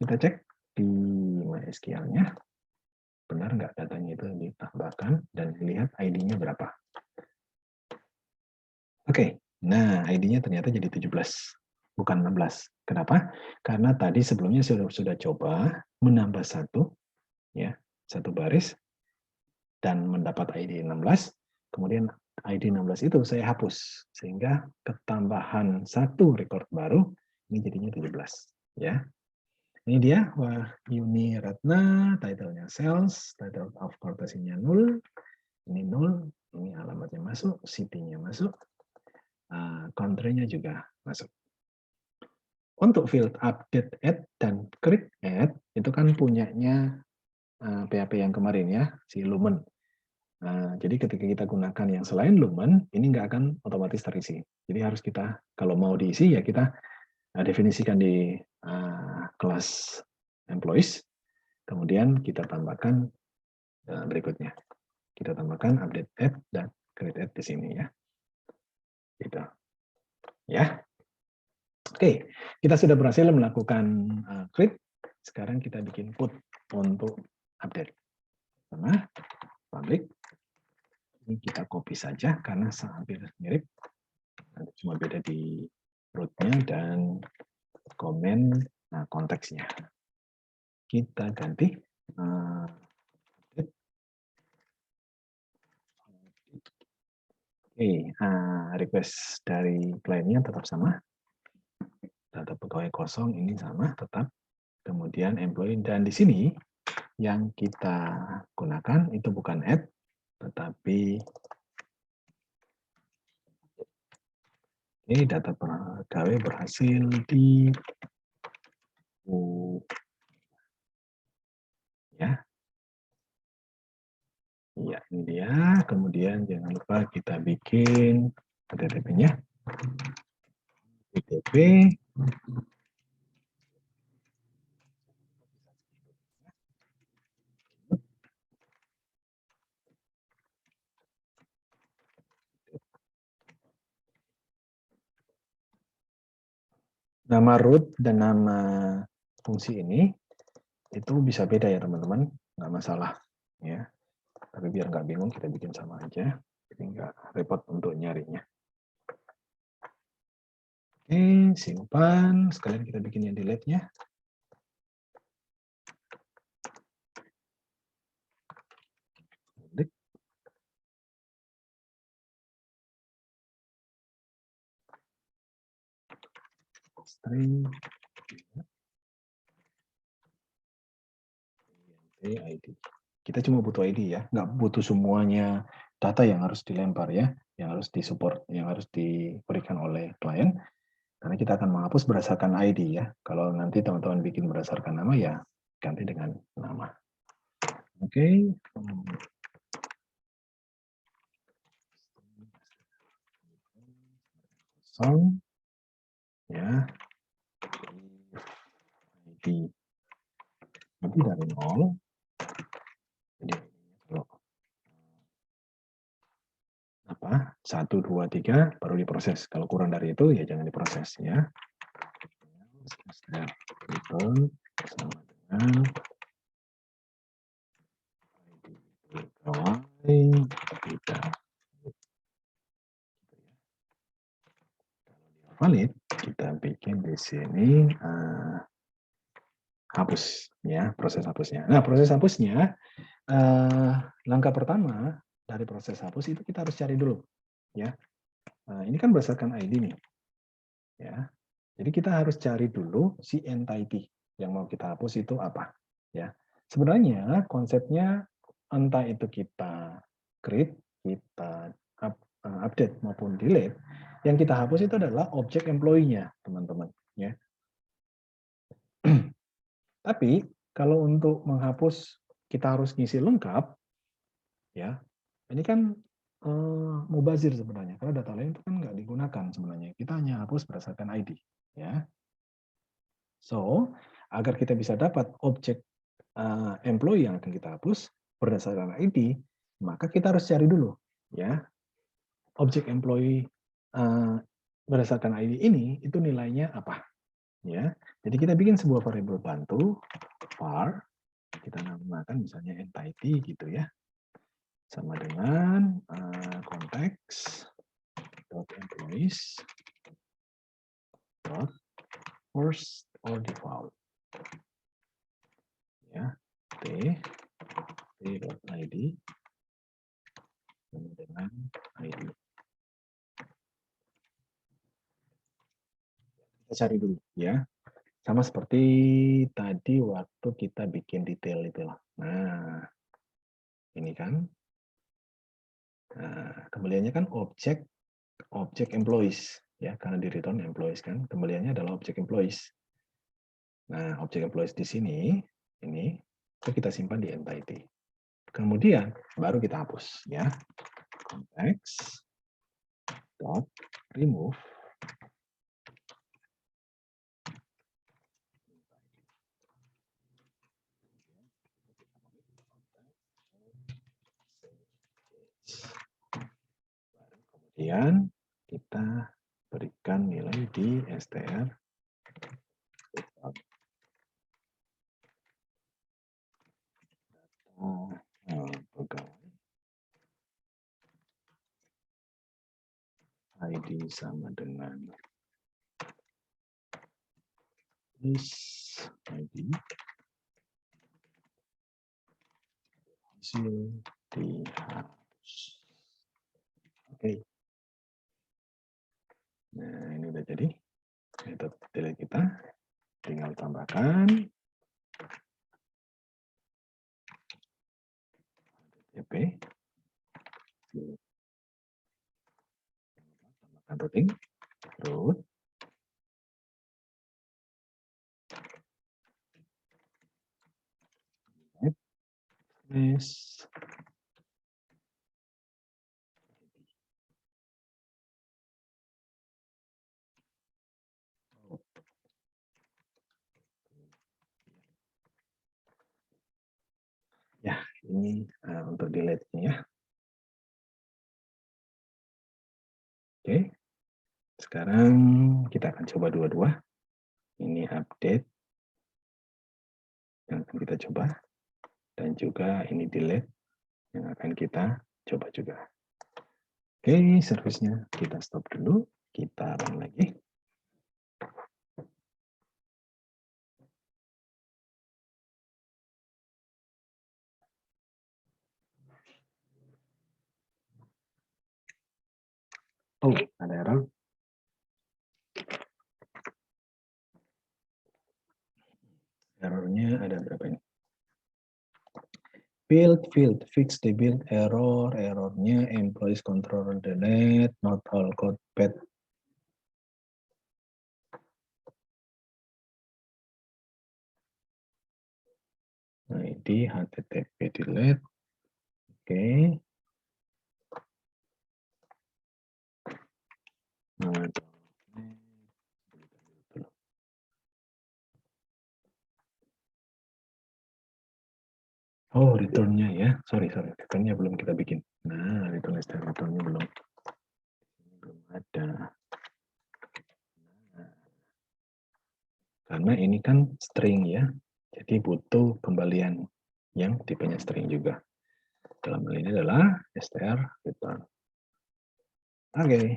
kita cek di MySQL-nya. Benar nggak datanya itu ditambahkan dan lihat ID-nya berapa. Oke, nah ID-nya ternyata jadi 17, bukan 16. Kenapa? Karena tadi sebelumnya sudah coba menambah satu, ya, satu baris, dan mendapat ID 16, kemudian ID 16 itu saya hapus, sehingga ketambahan satu record baru, ini jadinya 17. Ya. Ini dia, Wahyuni Ratna, title-nya sales, title of courtesy-nya 0, ini 0, ini alamatnya masuk, city-nya masuk, country-nya juga masuk. Untuk field update add dan create add itu kan punyanya PHP yang kemarin ya, si Lumen. Jadi ketika kita gunakan yang selain Lumen, ini nggak akan otomatis terisi. Jadi harus kita, kalau mau diisi ya kita definisikan di kelas employees, kemudian kita tambahkan berikutnya. Kita tambahkan update add dan create add di sini ya. Gitu. Ya. Oke, kita sudah berhasil melakukan create. Sekarang kita bikin put untuk update. Pertama, public. Ini kita copy saja karena hampir mirip. Cuma beda di rootnya dan komen konteksnya. Kita ganti. Oke, request dari kliennya tetap sama. Data pegawai kosong ini sama tetap. Kemudian employee, dan di sini yang kita gunakan itu bukan add, tetapi ini data pegawai berhasil di ya. Ya, ini dia. Kemudian jangan lupa kita bikin HTTP-nya. HTTP nama root dan nama fungsi ini itu bisa beda ya teman-teman, nggak masalah ya. Tapi biar nggak bingung kita bikin sama aja, jadi nggak repot untuk nyarinya. Oke, simpan. Sekalian kita bikin yang delete-nya. string ID. Kita cuma butuh ID ya, nggak butuh semuanya data yang harus dilempar ya, yang harus disupport, yang harus diberikan oleh klien. Karena kita akan menghapus berdasarkan ID ya. Kalau nanti teman-teman bikin berdasarkan nama ya ganti dengan nama. Oke. Kosong ya. ID nanti dari 0. Jadi kalau apa 1, 2, 3 baru diproses. Kalau kurang dari itu ya jangan diproses ya. Return sama dengan tidak valid, kita bikin di sini hapus ya, proses hapusnya. Nah, proses hapusnya langkah pertama dari proses hapus itu kita harus cari dulu ya. Ini kan berdasarkan ID nih. Ya. Jadi kita harus cari dulu si entity yang mau kita hapus itu apa ya. Sebenarnya konsepnya entah itu kita create, kita update maupun delete, yang kita hapus itu adalah objek employee-nya, teman-teman ya. Tapi kalau untuk menghapus kita harus ngisi lengkap ya. Ini kan mubazir sebenarnya karena data lain itu kan nggak digunakan sebenarnya. Kita hanya hapus berdasarkan ID ya. So, agar kita bisa dapat objek employee yang akan kita hapus berdasarkan ID, maka kita harus cari dulu ya objek employee berdasarkan ID ini itu nilainya apa ya. Jadi kita bikin sebuah variabel bantu var, kita namakan misalnya entity gitu ya, sama dengan konteks dot employees dot first or default ya, t.id sama dengan ID. Kita cari dulu ya. Sama seperti tadi waktu kita bikin detail itu lah. Nah, ini kan. Nah, kembaliannya kan objek employees ya, karena di return employees kan. Kembaliannya adalah objek employees. Nah, objek employees di sini ini itu kita simpan di entity. Kemudian baru kita hapus ya. Konteks dot remove kemudian kita berikan nilai di str pegawai ID sama dengan is ID hasil dihapus. Oke. Nah, ini udah jadi. Metode delete kita tinggal tambahkan tp tambahkan routing root next ya, ini untuk delete-nya ya. Oke, sekarang kita akan coba dua-dua. Ini update yang akan kita coba, dan juga ini delete yang akan kita coba juga. Oke, service-nya kita stop dulu, kita run lagi. Oh, ada error. Errornya ada berapa ini? Field, fix the build error, errornya employees control delete, not all code bad. Nah, ID HTTP delete. Oke. Nah, oh, return-nya ya. Sorry. Return-nya belum kita bikin. Nah, return-nya belum ada. Nah, karena ini kan string ya. Jadi butuh kembalian yang tipenya string juga. Dalam hal ini adalah str return. Oke.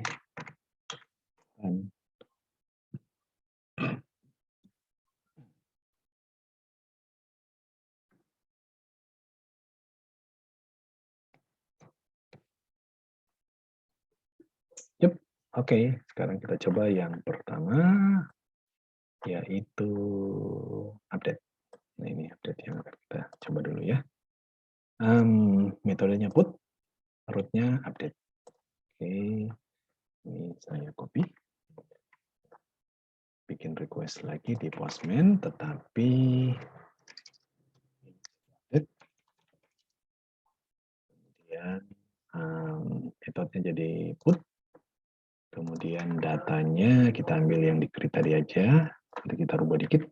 Yep. Oke, sekarang kita coba yang pertama, yaitu update. Nah, ini update yang akan kita coba dulu ya. Metodenya put, root-nya update. Oke, ini saya copy. Bikin request lagi di Postman, tetapi kemudian metodenya jadi put. Kemudian datanya kita ambil yang di create tadi aja. Nanti kita rubah dikit.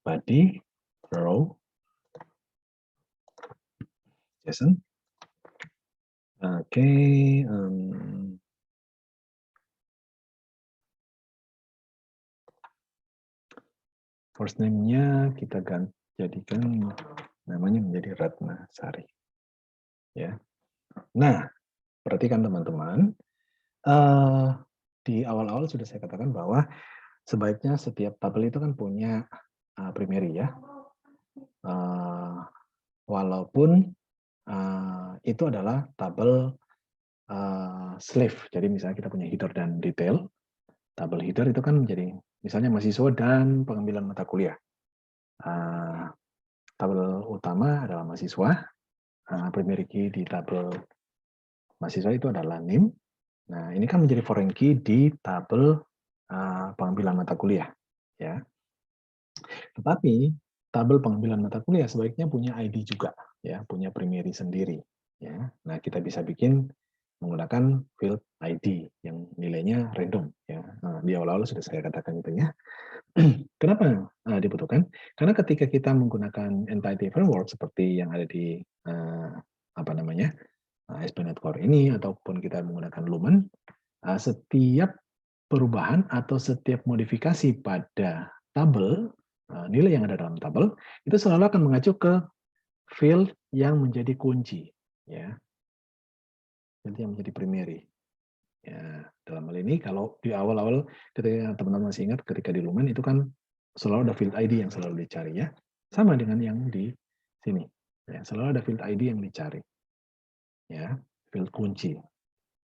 Body, row, JSON. Oke. First name-nya kita jadikan namanya menjadi Ratna Sari. Ya. Nah, perhatikan teman-teman. Di awal-awal sudah saya katakan bahwa sebaiknya setiap tabel itu kan punya primary ya. Walaupun itu adalah tabel slave. Jadi misalnya kita punya header dan detail. Tabel header itu kan menjadi misalnya mahasiswa dan pengambilan mata kuliah. Tabel utama adalah mahasiswa. Primary key di tabel mahasiswa itu adalah name. Nah, ini kan menjadi foreign key di tabel pengambilan mata kuliah. Ya. Tetapi tabel pengambilan mata kuliah sebaiknya punya ID juga, ya, punya primary sendiri. Ya. Nah, kita bisa bikin menggunakan field ID yang nilainya random. Ya. Nah, di awal-awal sudah saya katakan itu ya. Kenapa dibutuhkan? Karena ketika kita menggunakan entity framework seperti yang ada di ASP.NET Core ini ataupun kita menggunakan Lumen, setiap perubahan atau setiap modifikasi pada tabel, nilai yang ada dalam tabel, itu selalu akan mengacu ke field yang menjadi kunci. Ya. Jadi yang menjadi primary. Ya, dalam hal ini kalau di awal-awal ketika teman-teman masih ingat ketika di Lumen itu kan selalu ada field ID yang selalu dicari ya. Sama dengan yang di sini. Ya, selalu ada field ID yang dicari. Ya, field kunci.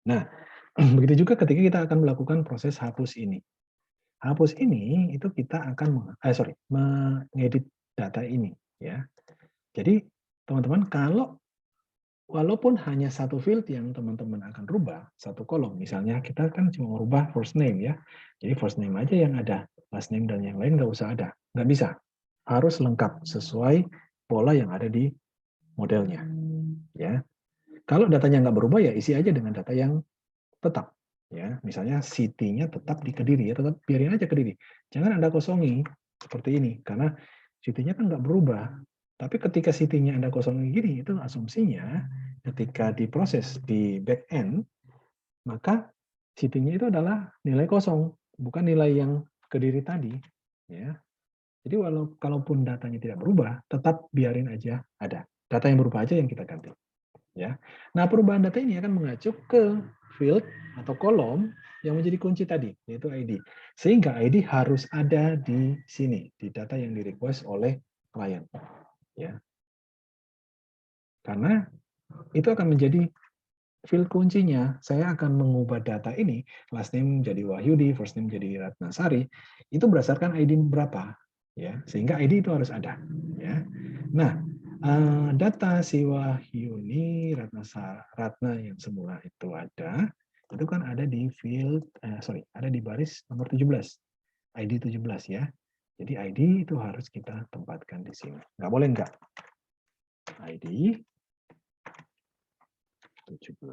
Nah, begitu juga ketika kita akan melakukan proses hapus ini. Hapus ini itu kita akan mengedit data ini ya. Jadi teman-teman kalau walaupun hanya satu field yang teman-teman akan rubah, satu kolom, misalnya kita kan cuma rubah first name ya. Jadi first name aja yang ada, last name dan yang lain nggak usah ada, nggak bisa. Harus lengkap sesuai pola yang ada di modelnya ya. Kalau datanya nggak berubah ya isi aja dengan data yang tetap ya. Misalnya city-nya tetap di Kediri ya, tetap biarin aja Kediri. Jangan Anda kosongi seperti ini karena city-nya kan nggak berubah. Tapi ketika city-nya Anda kosongi gini, itu asumsinya ketika diproses di back end, maka city-nya itu adalah nilai kosong, bukan nilai yang Kediri tadi ya. Jadi kalaupun datanya tidak berubah, tetap biarin aja ada. Data yang berubah aja yang kita ganti. Ya. Nah, perubahan data ini akan mengacu ke field atau kolom yang menjadi kunci tadi, yaitu ID. Sehingga ID harus ada di sini, di data yang di-request oleh klien. Ya. Karena itu akan menjadi field kuncinya, saya akan mengubah data ini, last name jadi Wahyudi, first name jadi Ratnasari, itu berdasarkan ID berapa, ya, sehingga ID itu harus ada, ya. Nah, data si Wahyuni Ratna yang semula itu ada, itu kan ada di field, ada di baris nomor 17, ID 17 ya. Jadi ID itu harus kita tempatkan di sini. Nggak boleh nggak. ID 17.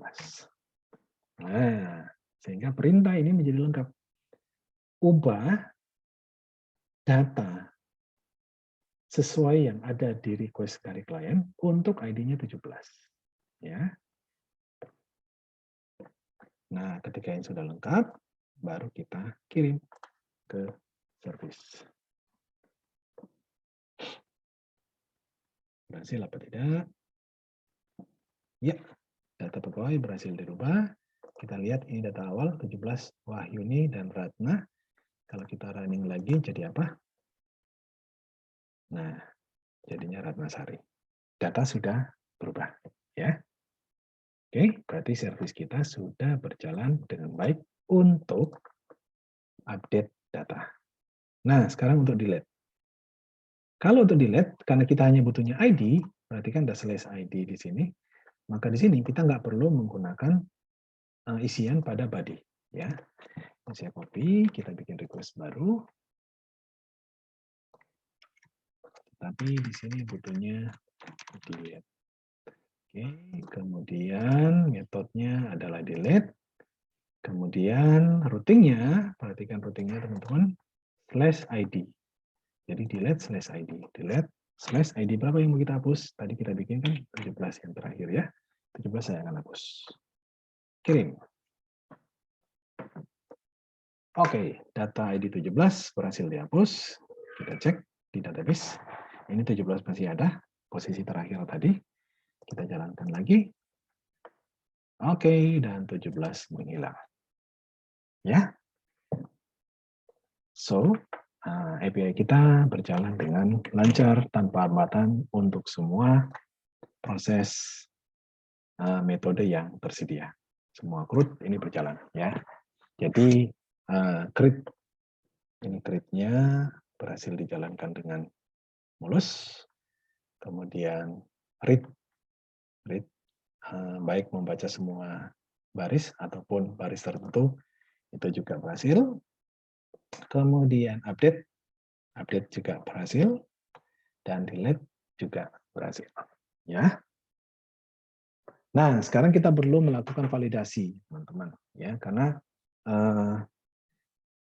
Nah, sehingga perintah ini menjadi lengkap. Ubah data sesuai yang ada di request dari klien untuk ID-nya 17. Ya. Nah, ketika yang sudah lengkap, baru kita kirim ke service. Berhasil apa tidak? Ya, data pegawai berhasil dirubah. Kita lihat ini data awal 17 Wahyuni dan Ratna. Kalau kita running lagi jadi apa? Nah, jadinya Ratnasari. Data sudah berubah, ya. Oke, berarti service kita sudah berjalan dengan baik untuk update data. Nah, sekarang untuk delete. Kalau untuk delete, karena kita hanya butuhnya ID, berarti kan ada slash ID di sini, maka di sini kita nggak perlu menggunakan isian pada body. Ya, saya copy, kita bikin request baru. Tapi di sini butuhnya delete. Oke, kemudian metodenya adalah delete. Kemudian routingnya, perhatikan routingnya teman-teman, /ID. Jadi delete /ID. Delete /ID berapa yang mau kita hapus? Tadi kita bikin kan 17 yang terakhir ya. 17 saya akan hapus. Kirim. Oke, data ID 17 berhasil dihapus. Kita cek di database. Ini 17 masih ada, posisi terakhir tadi. Kita jalankan lagi. Oke, dan 17 menghilang. Ya. So, API kita berjalan dengan lancar tanpa hambatan untuk semua proses metode yang tersedia. Semua CRUD ini berjalan ya. Jadi CRUD ini CRUD-nya berhasil dijalankan dengan mulus. Kemudian read baik membaca semua baris ataupun baris tertentu itu juga berhasil. Kemudian update juga berhasil, dan delete juga berhasil. Ya. Nah, sekarang kita perlu melakukan validasi, teman-teman, ya, karena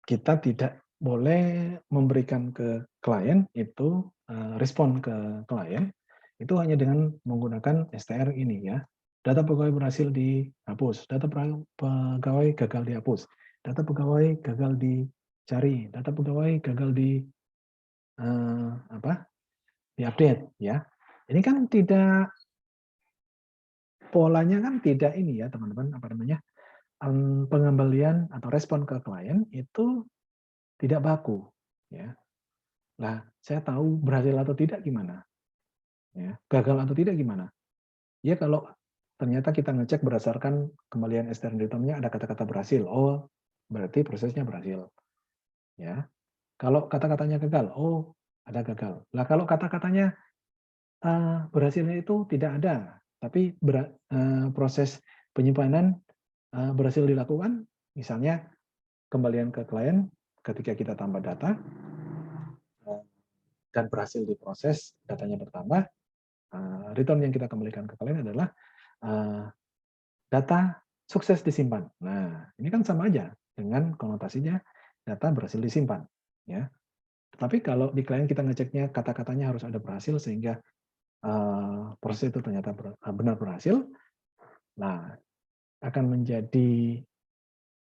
kita tidak boleh memberikan ke klien itu respon ke klien itu hanya dengan menggunakan STR ini ya. Data pegawai berhasil dihapus, data pegawai gagal dihapus, data pegawai gagal dicari, data pegawai gagal diupdate ya. Ini kan tidak, polanya kan tidak ini ya teman-teman, pengembalian atau respon ke klien itu tidak baku ya. Nah, saya tahu berhasil atau tidak gimana? Ya, gagal atau tidak gimana? Ya kalau ternyata kita ngecek berdasarkan kembalian STR return-nya ada kata-kata berhasil, oh berarti prosesnya berhasil. Ya. Kalau kata-katanya gagal, oh ada gagal. Lah kalau kata-katanya berhasilnya itu tidak ada, tapi proses penyimpanan berhasil dilakukan, misalnya kembalian ke klien ketika kita tambah data dan berhasil diproses, datanya bertambah, return yang kita kembalikan ke klien adalah data sukses disimpan. Nah, ini kan sama aja dengan konotasinya data berhasil disimpan. Ya. Tapi kalau di klien kita ngeceknya kata-katanya harus ada berhasil sehingga proses itu ternyata benar berhasil, nah akan menjadi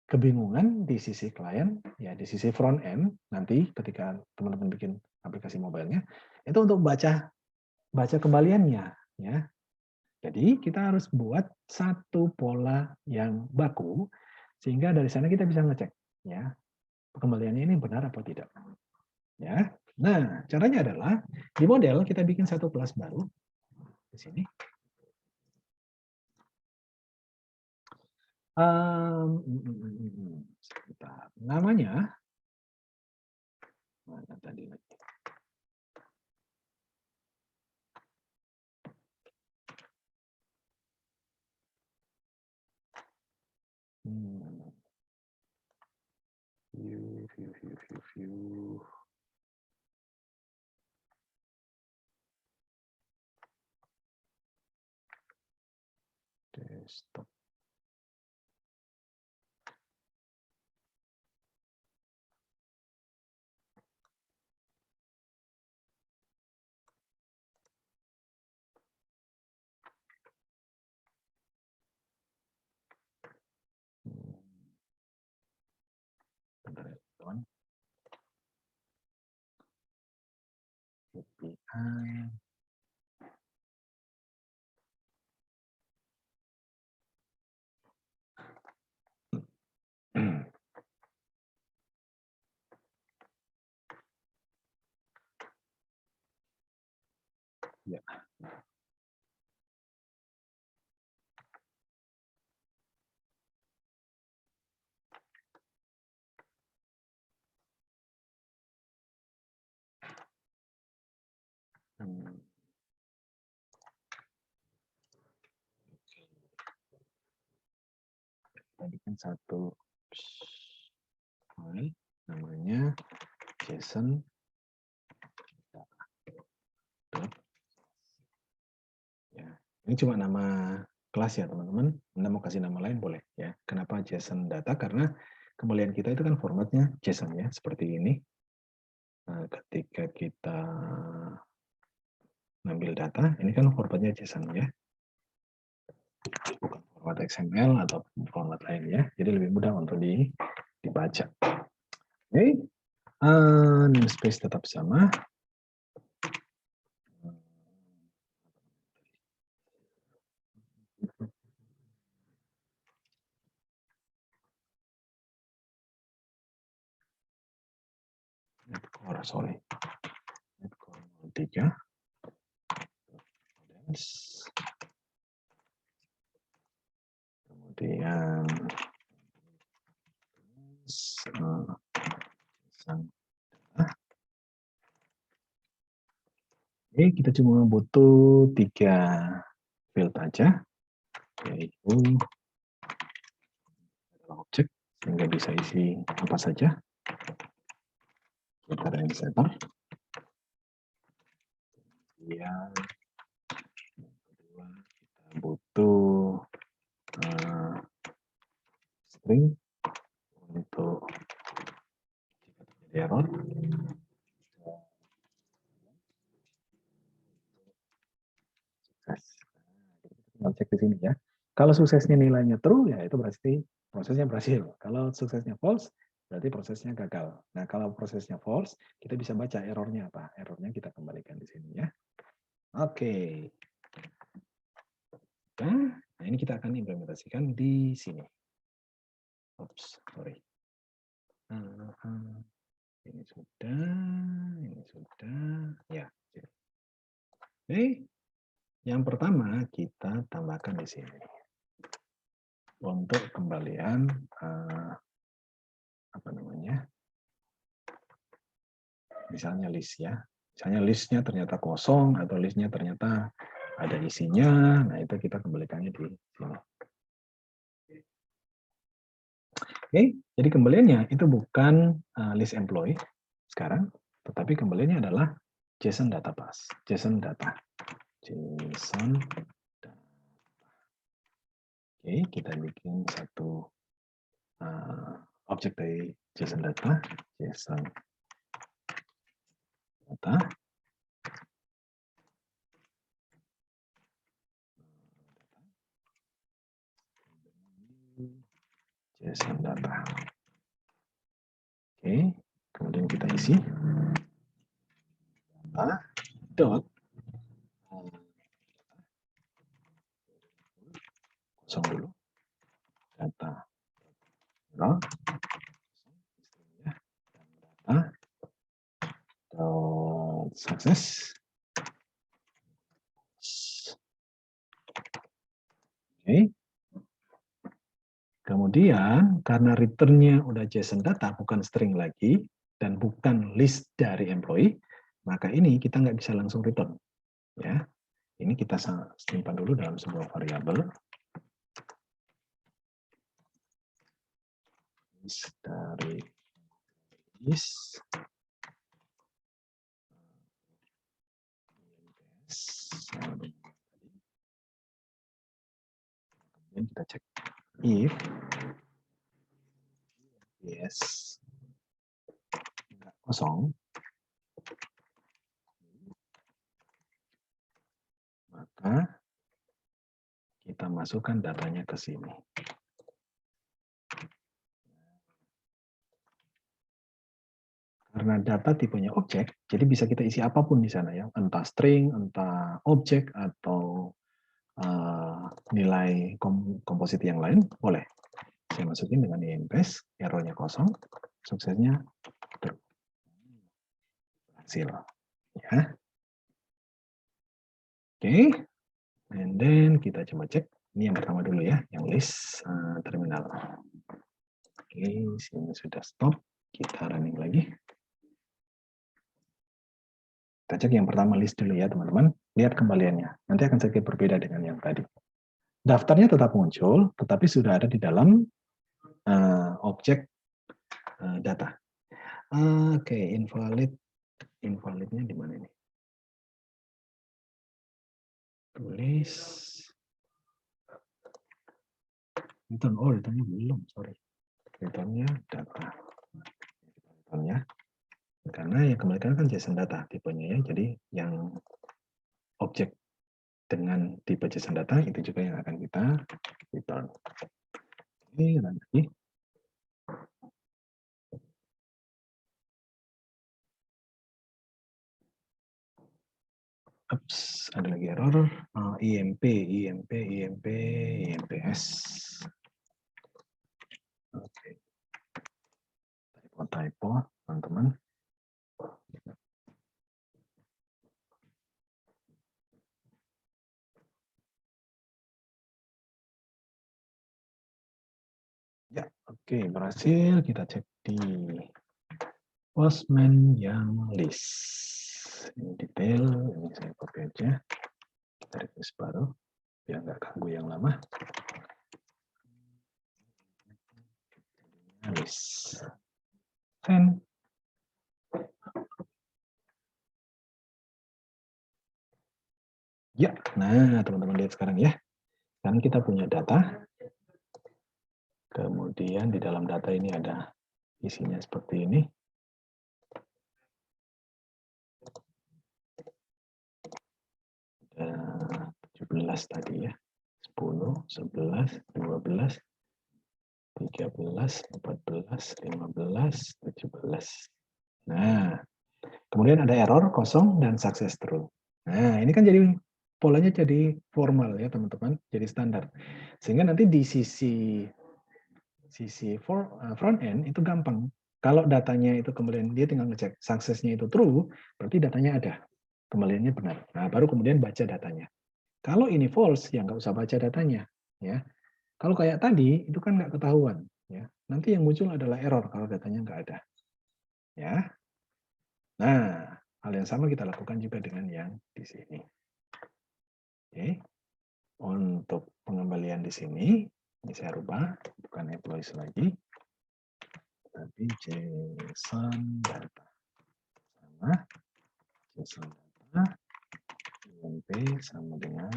kebingungan di sisi klien, ya di sisi front end nanti ketika teman-teman bikin aplikasi mobilenya itu untuk baca kembaliannya, ya. Jadi kita harus buat satu pola yang baku sehingga dari sana kita bisa ngecek, ya kembaliannya ini benar atau tidak, ya. Nah caranya adalah di model kita bikin satu kelas baru di sini. Sebentar. Namanya mana tadi lagi? View. Desktop. Bentar ya, teman. API. Ya. Tadi kan satu file namanya JSON. Ya, ini cuma nama kelas ya teman-teman. Anda mau kasih nama lain boleh ya. Kenapa JSON data? Karena kembalian kita itu kan formatnya JSON ya, seperti ini. Nah, ketika kita ngambil data, ini kan formatnya JSON ya, bukan format XML atau format lain ya. Jadi lebih mudah untuk dibaca. Oke, namespace tetap sama. Netcore, sorry. Netcore 03. Kemudian Oke, kita cuma butuh 3 field aja, yaitu objek sehingga bisa isi apa saja. Kita ada setter. Kemudian kedua kita butuh string untuk error. Kita cek di sini ya. Kalau suksesnya nilainya true, ya itu berarti prosesnya berhasil. Kalau suksesnya false, berarti prosesnya gagal. Nah, kalau prosesnya false, kita bisa baca errornya apa. Errornya kita kembalikan di sini ya. Oke. Nah, ini kita akan implementasikan di sini. Oops, sorry. Ini sudah. Ya. Oke. Yang pertama kita tambahkan di sini untuk kembalian apa namanya? Misalnya list ya. Misalnya listnya ternyata kosong atau listnya ternyata ada isinya. Nah, itu kita kembalikannya di sini. Oke, jadi kembaliannya itu bukan list employee sekarang, tetapi kembaliannya adalah JSON data pass, JSON data. JSON data. Oke, kita bikin satu objek dari JSON data, JSON data. JSON data. Oke, kemudian kita isi data dot kosong dulu data dot data dot success. Oke, Kemudian, karena return-nya udah JSON data, bukan string lagi, dan bukan list dari employee, maka ini kita nggak bisa langsung return. Ya, ini kita simpan dulu dalam sebuah variabel. List dari list. Kemudian kita cek if yes kosong, maka kita masukkan datanya ke sini. Karena data tipenya objek, jadi bisa kita isi apapun di sana ya, entah string, entah objek atau nilai komposit yang lain, boleh. Saya masukin dengan IMPES, errornya kosong, suksesnya berhasil. Ya. Oke, and then kita coba cek. Ini yang pertama dulu ya, yang list terminal. Oke, sini sudah stop. Kita running lagi. Kita cek yang pertama list dulu ya teman-teman. Lihat kembaliannya. Nanti akan sedikit berbeda dengan yang tadi. Daftarnya tetap muncul, tetapi sudah ada di dalam objek data. Oke, invalid. Invalidnya di mana ini? Tulis. Return, oh returnnya belum, sorry. Returnnya data. Returnnya. Karena yang kembalikan kan JSON data tipenya ya, jadi yang objek dengan tipe JSON data itu juga yang akan kita return. Oke, lagi. Ups, ada lagi error. IMP, IMPS. Oke. Typo, teman-teman. Ya, oke, berhasil. Kita cek di Postman yang list. Ini detail, ini saya copy aja. Kita request baru, biar nggak ganggu yang lama. List. Send. Ya, nah teman-teman lihat sekarang ya. Sekarang kita punya data. Kemudian di dalam data ini ada isinya seperti ini. Ada 17 tadi ya. 10, 11, 12, 13, 14, 15, 17. Nah, kemudian ada error, kosong, dan success true. Nah, ini kan jadi polanya jadi formal ya teman-teman, jadi standar. Sehingga nanti di sisi front end itu gampang. Kalau datanya itu kemudian dia tinggal ngecek suksesnya itu true, berarti datanya ada, kembaliannya benar. Nah, baru kemudian baca datanya. Kalau ini false, ya nggak usah baca datanya. Ya, kalau kayak tadi itu kan nggak ketahuan. Ya, nanti yang muncul adalah error kalau datanya nggak ada. Ya, nah hal yang sama kita lakukan juga dengan yang di sini. Oke, untuk pengembalian di sini, ini saya rubah, bukan employees lagi, tapi JSON data. Sama, JSON data, IMP sama dengan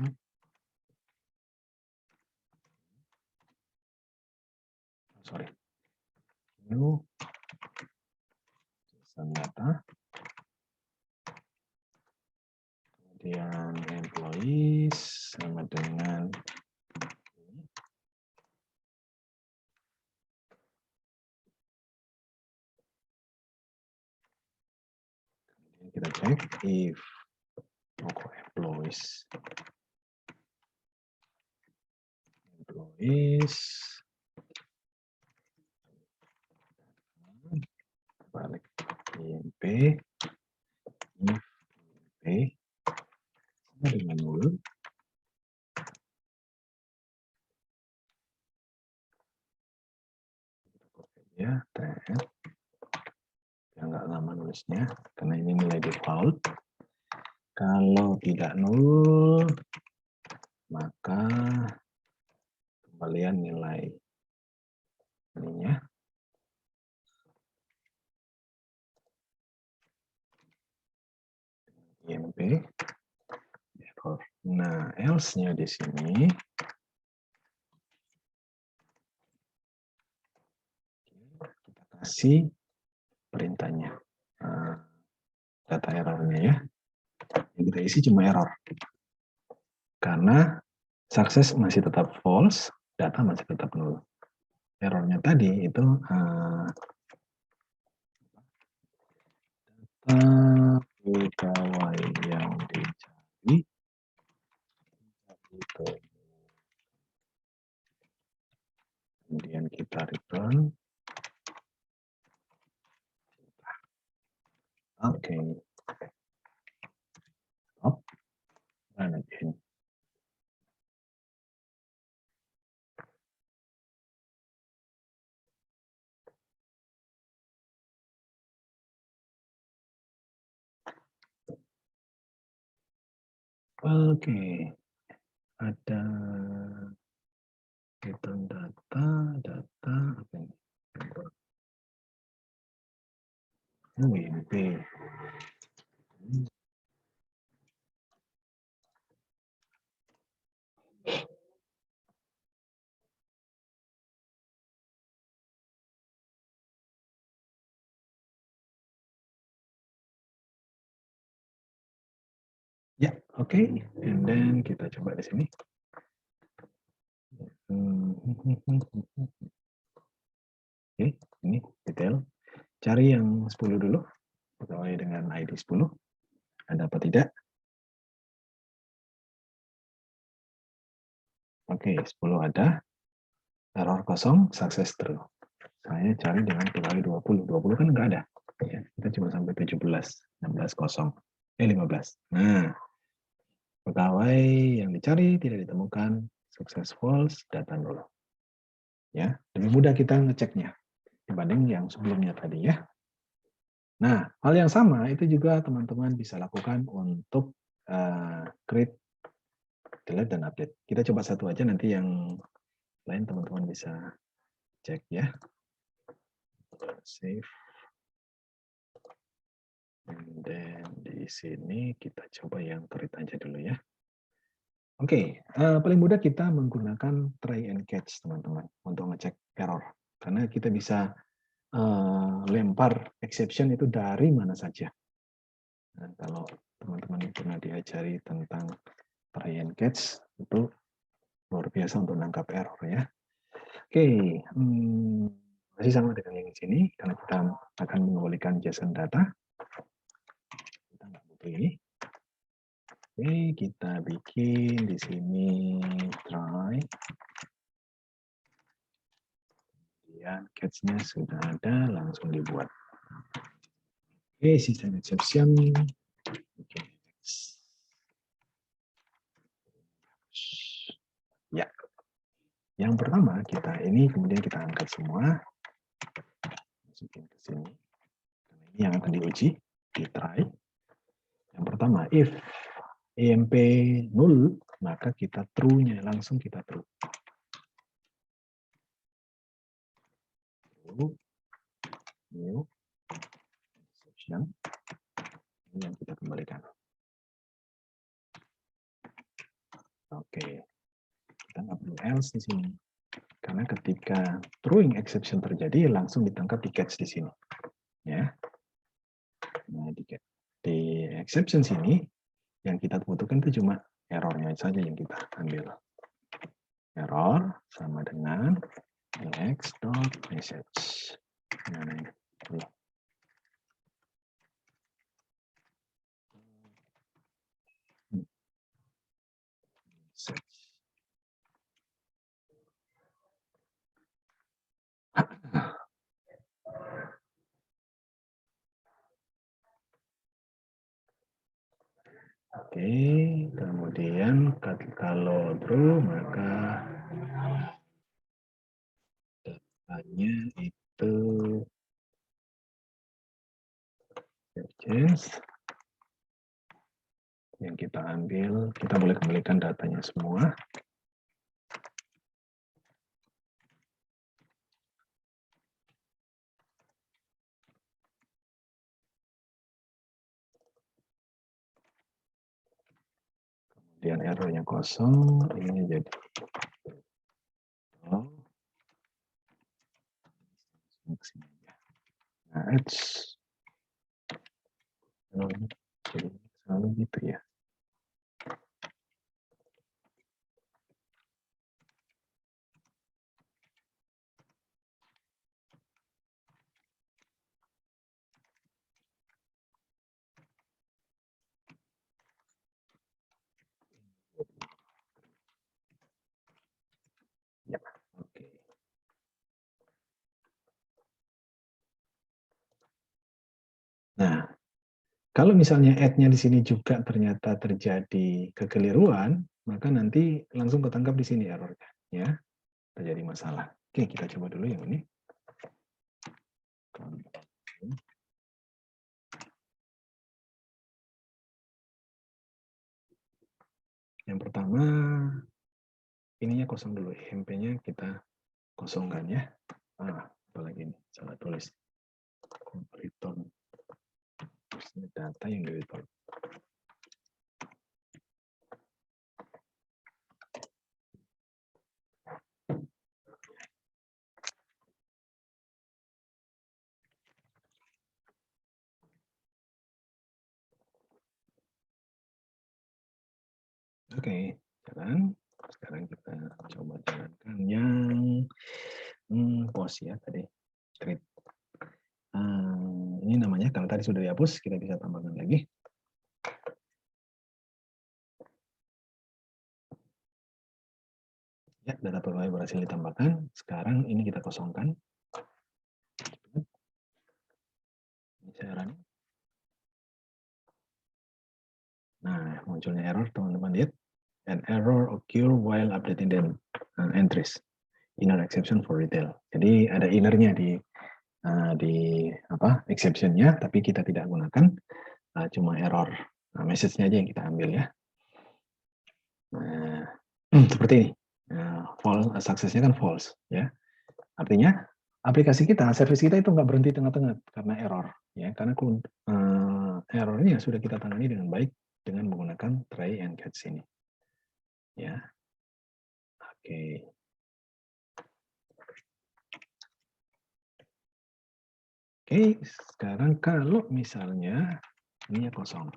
new JSON data, kemudian employees sama dengan ini. Kemudian kita cek if employees balik IMP if IMP sama dengan null. ya, tab. Ya, nggak lama nulisnya, karena ini nilai default. Kalau tidak nol, maka kembalian nilai ininya. IMP error. Nah, else-nya di sini kita kasih perintahnya, data errornya ya. Yang kita isi cuma error. Karena sukses masih tetap false, data masih tetap nol. Errornya tadi itu pegawai yang dicari itu. Kemudian kita return. Oke. Stop. Run again. Oke. Ada return data apa ini? WMP. Ya, oke. And then kita coba di sini. Oke, ini detail. Cari yang 10 dulu. Pegawai dengan ID 10. Ada apa tidak? Oke, 10 ada. Error kosong, sukses true. Saya cari dengan pegawai 20. 20 kan nggak ada. Ya, kita cuma sampai 17. 16 kosong. 15. Nah, pegawai yang dicari tidak ditemukan, sukses false, data nol. Ya, lebih mudah kita ngeceknya dibanding yang sebelumnya tadi ya. Nah, hal yang sama itu juga teman-teman bisa lakukan untuk create, delete, dan update. Kita coba satu aja, nanti yang lain teman-teman bisa cek ya. Save. And then di sini kita coba yang create aja dulu ya. Oke, paling mudah kita menggunakan try and catch teman-teman untuk ngecek error. Karena kita bisa lempar exception itu dari mana saja. Nah, kalau teman-teman pernah diajari tentang try and catch, itu luar biasa untuk menangkap error ya. Oke, masih sama dengan yang di sini, karena kita akan mengembalikan JSON data. Kita nggak butuh ini. Oke, kita bikin di sini try. Kemudian catch-nya sudah ada, langsung dibuat. Oke, system exception. Oke. Ya. Yang pertama kita ini kemudian kita angkat semua. Masukin ke sini. Ini yang akan diuji, di try. Yang pertama, if EMP 0, maka kita true-nya, langsung kita true. True, new, exception. Ini yang kita kembalikan. Oke, kita nggak perlu else di sini. Karena ketika throwing exception terjadi, langsung ditangkap di catch di sini. Ya. Nah, di exception sini, yang kita butuhkan itu cuma errornya saja yang kita ambil. Error sama dengan alex.message. Nah, ini. Oke, kemudian kalau true maka datanya itu Save change. Yang kita ambil, kita boleh kembalikan datanya semua. Kemudian errornya kosong, ini jadi nah, jadi selalu gitu ya. Ya, oke. Nah, kalau misalnya add-nya di sini juga ternyata terjadi kekeliruan, maka nanti langsung ketangkap di sini errornya, ya. Terjadi masalah. Oke, kita coba dulu yang ini. Yang pertama, ininya kosong dulu, MP-nya kita kosongkan ya. Apalagi ini, salah tulis. Return. Ini data yang di return. Oke, jalan. Sekarang kita coba jalankan yang post ya tadi. Treat. Ini namanya, kalau tadi sudah dihapus, kita bisa tambahkan lagi. Ya, data pegawai berhasil ditambahkan. Sekarang ini kita kosongkan. Ini saya running. Nah, munculnya error, teman-teman lihat. An error occur while updating the entries. Inner exception for retail. Jadi ada innernya di exception-nya, tapi kita tidak gunakan, cuma error. Nah, message-nya aja yang kita ambil ya. Nah, seperti ini. False, success-nya kan false ya. Artinya aplikasi kita, service kita itu nggak berhenti tengah-tengah karena error ya, karena errornya sudah kita tangani dengan baik dengan menggunakan try and catch ini ya. Oke. Oke, sekarang kalau misalnya ini kosong.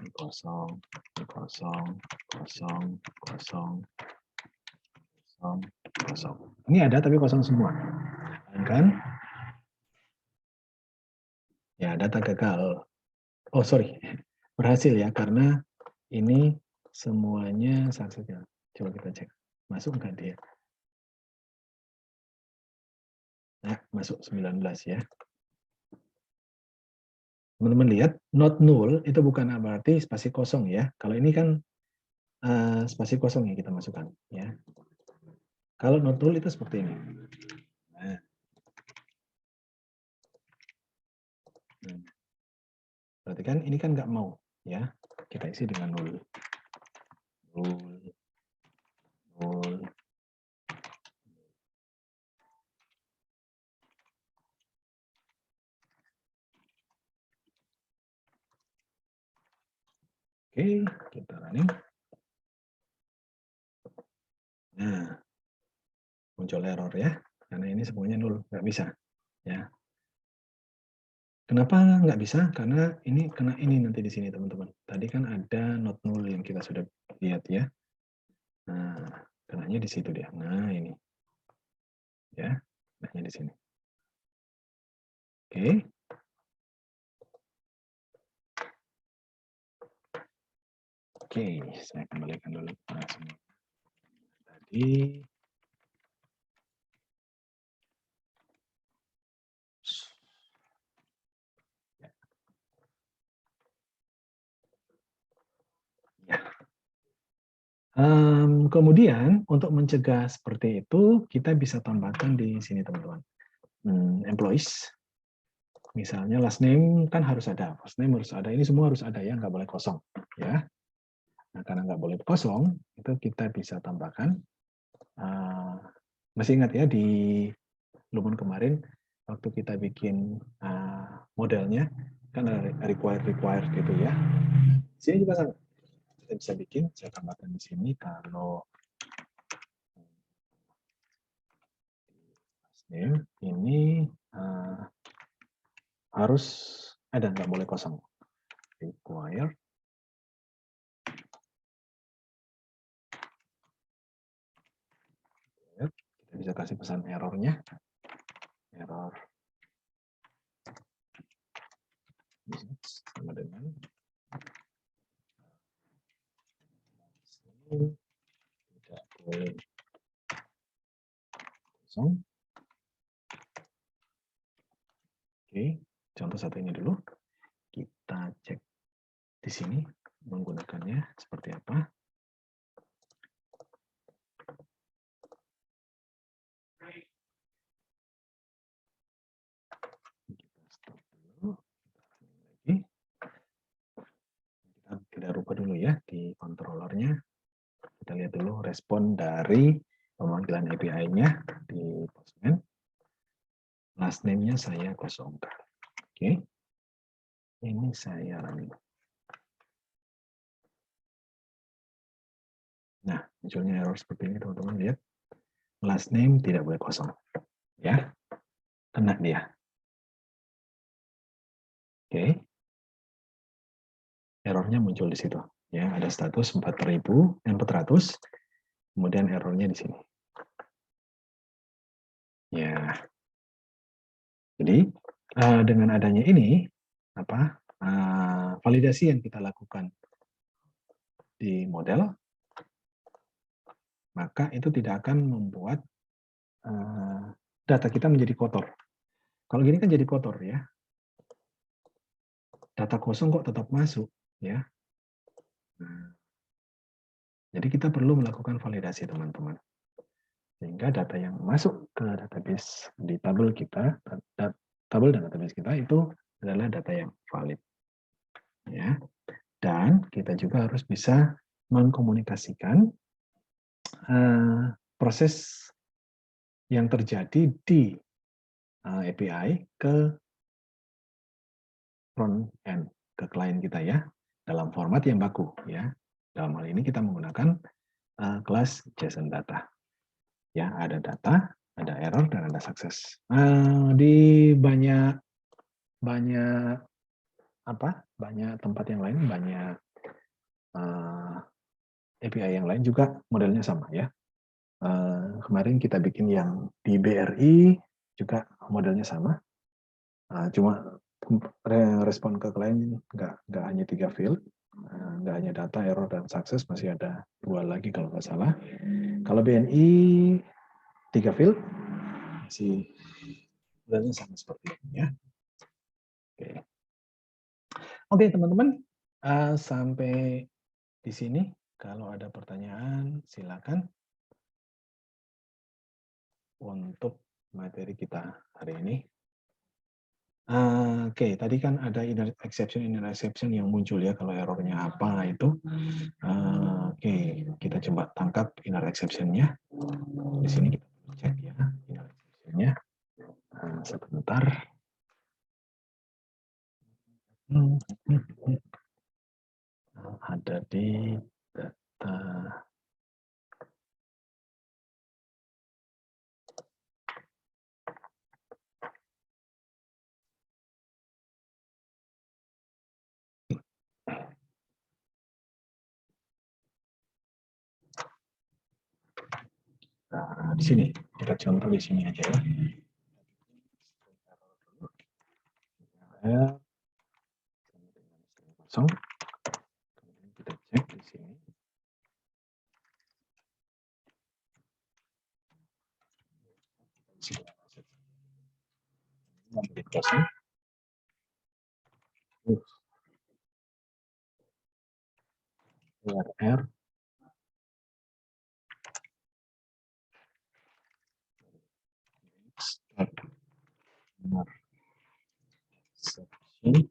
Ini kosong, ini kosong, kosong, kosong, kosong, kosong. Ini ada tapi kosong semua. Kan? Ya, data gagal. Oh, sorry. Berhasil ya, karena ini semuanya suksesnya. Coba kita cek. Masuk nggak dia? Nah, masuk 19 ya. Teman-teman lihat, not null itu bukan berarti spasi kosong ya. Kalau ini kan spasi kosong yang kita masukkan ya. Kalau not null itu seperti ini. Nah. Berarti kan ini kan nggak mau ya. Kita isi dengan null. Null. Null. Oke, kita running. Nah, muncul error ya, karena ini semuanya nol, nggak bisa. Ya. Kenapa nggak bisa? Karena ini kena ini nanti di sini teman-teman. Tadi kan ada not null yang kita sudah lihat ya. Nah, kenanya di situ dia. Nah ini, ya, kenanya di sini. Oke. Oke, saya kembalikan dulu semua. Tadi. Ya. Kemudian untuk mencegah seperti itu, kita bisa tambahkan di sini teman-teman. employees. Misalnya last name kan harus ada, first name harus ada, ini semua harus ada ya, nggak boleh kosong ya. Nah, karena nggak boleh kosong, itu kita bisa tambahkan. Masih ingat ya di Lumon kemarin waktu kita bikin modelnya kan ada required gitu ya. Di sini juga sama. Kita bisa bikin, saya tambahkan di sini kalau last name ini harus ada, nggak boleh kosong. Required. Kita bisa kasih pesan errornya. Error sama dengan tidak boleh kosong. Oke, contoh satu ini dulu. Kita cek di sini menggunakannya seperti apa. Kita stop dulu. Lagi. Kita tidak rubah dulu ya di controllernya. Kita lihat dulu respon dari pemanggilan API-nya di Postman. Last name-nya saya kosongkan. Oke. Ini saya running. Nah, munculnya error seperti ini teman-teman lihat. Last name tidak boleh kosong. Ya. Kena dia. Oke. Errornya muncul di situ. Ya, ada status 4.400. Kemudian errornya di sini. Ya. Jadi dengan adanya ini validasi yang kita lakukan di model, maka itu tidak akan membuat data kita menjadi kotor. Kalau gini kan jadi kotor ya. Data kosong kok tetap masuk ya. Jadi kita perlu melakukan validasi teman-teman. Sehingga data yang masuk ke database di tabel kita, tabel dan database kita itu adalah data yang valid. Ya. Dan kita juga harus bisa mengkomunikasikan proses yang terjadi di API ke front end, ke klien kita ya, dalam format yang baku ya. Dalam hal ini kita menggunakan kelas JSON data. Ya, ada data, ada error dan ada sukses. Di banyak tempat yang lain, banyak API yang lain juga modelnya sama ya. Kemarin kita bikin yang di BRI juga modelnya sama. Cuma respon ke klien nggak hanya 3 field, nggak hanya data, error, dan sukses, masih ada 2 lagi kalau nggak salah. Kalau BNI 3 field, masih modelnya sama seperti ini ya. Oke teman-teman, sampai di sini. Kalau ada pertanyaan, silakan. Untuk materi kita hari ini. Oke, tadi kan ada inner exception yang muncul ya, kalau errornya apa itu. Oke, kita coba tangkap inner exception-nya. Di sini kita cek ya inner exception-nya. Sebentar. Ada di data. Nah, di sini kita contoh di sini aja ya. Kosong. Kemudian kita cek di sini. Menjadi kosong. URL start ini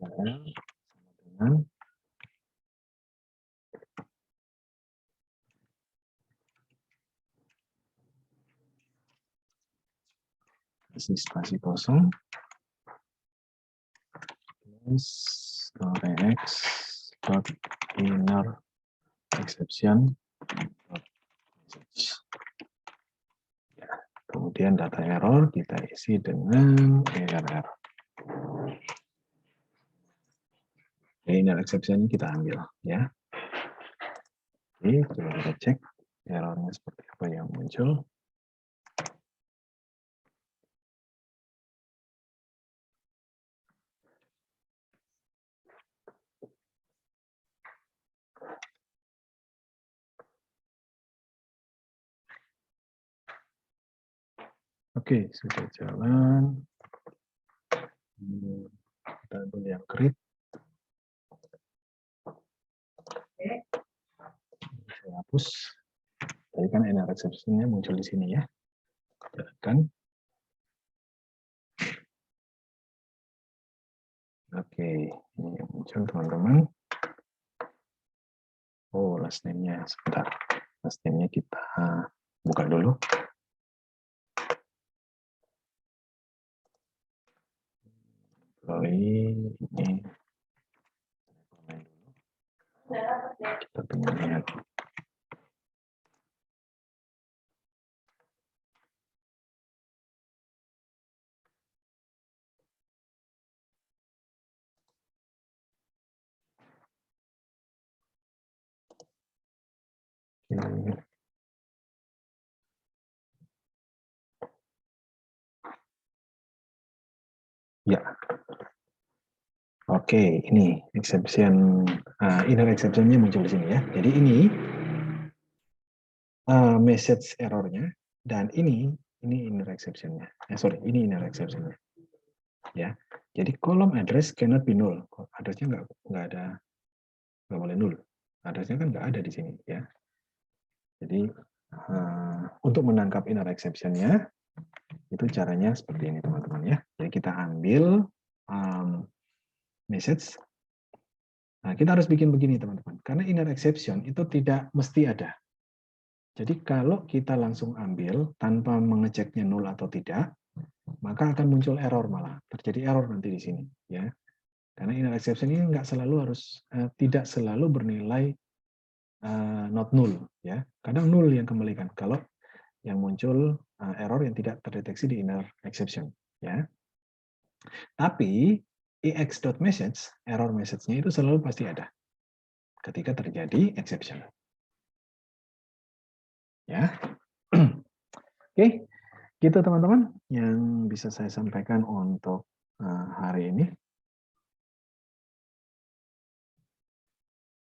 sama dengan isi spasi kosong plus x dot inner exception dot message. Ya, kemudian data error kita isi dengan error. Inner exception kita ambil ya. Oke, coba kita cek errornya seperti apa yang muncul. Oke, sudah jalan. Kita ambil yang create. Saya hapus. Tadi kan inner exception-nya muncul di sini ya. Jalankan. Oke, ini yang muncul teman-teman. Oh, last name-nya sebentar. Last name-nya kita buka dulu. Lalu ini kita pengen lihat. Ya, oke, ini exception, inner exception-nya muncul di sini ya. Jadi ini message error-nya dan ini inner exception-nya. Sorry, ini inner exception-nya. Ya, jadi kolom address cannot be null. Address-nya nggak boleh null. Address-nya kan nggak ada di sini ya. Jadi untuk menangkap inner exception-nya itu caranya seperti ini teman-teman ya. Jadi kita ambil message. Nah, kita harus bikin begini teman-teman. Karena inner exception itu tidak mesti ada. Jadi kalau kita langsung ambil tanpa mengeceknya nol atau tidak, maka akan muncul error malah. Terjadi error nanti di sini ya. Karena inner exception ini tidak selalu bernilai not null ya. Kadang null yang kembalikan kalau yang muncul error yang tidak terdeteksi di inner exception ya. Tapi ex.message, error message-nya itu selalu pasti ada ketika terjadi exception. Ya. Oke, gitu teman-teman yang bisa saya sampaikan untuk hari ini.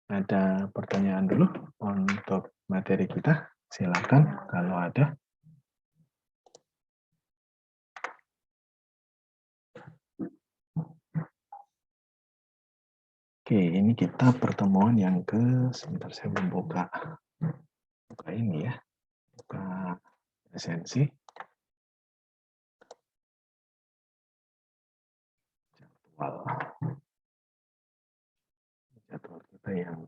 Ada pertanyaan dulu untuk materi kita? Silakan kalau ada. Oke, ini kita pertemuan yang sebentar saya belum buka ini ya, buka esensi. Jadwal kita yang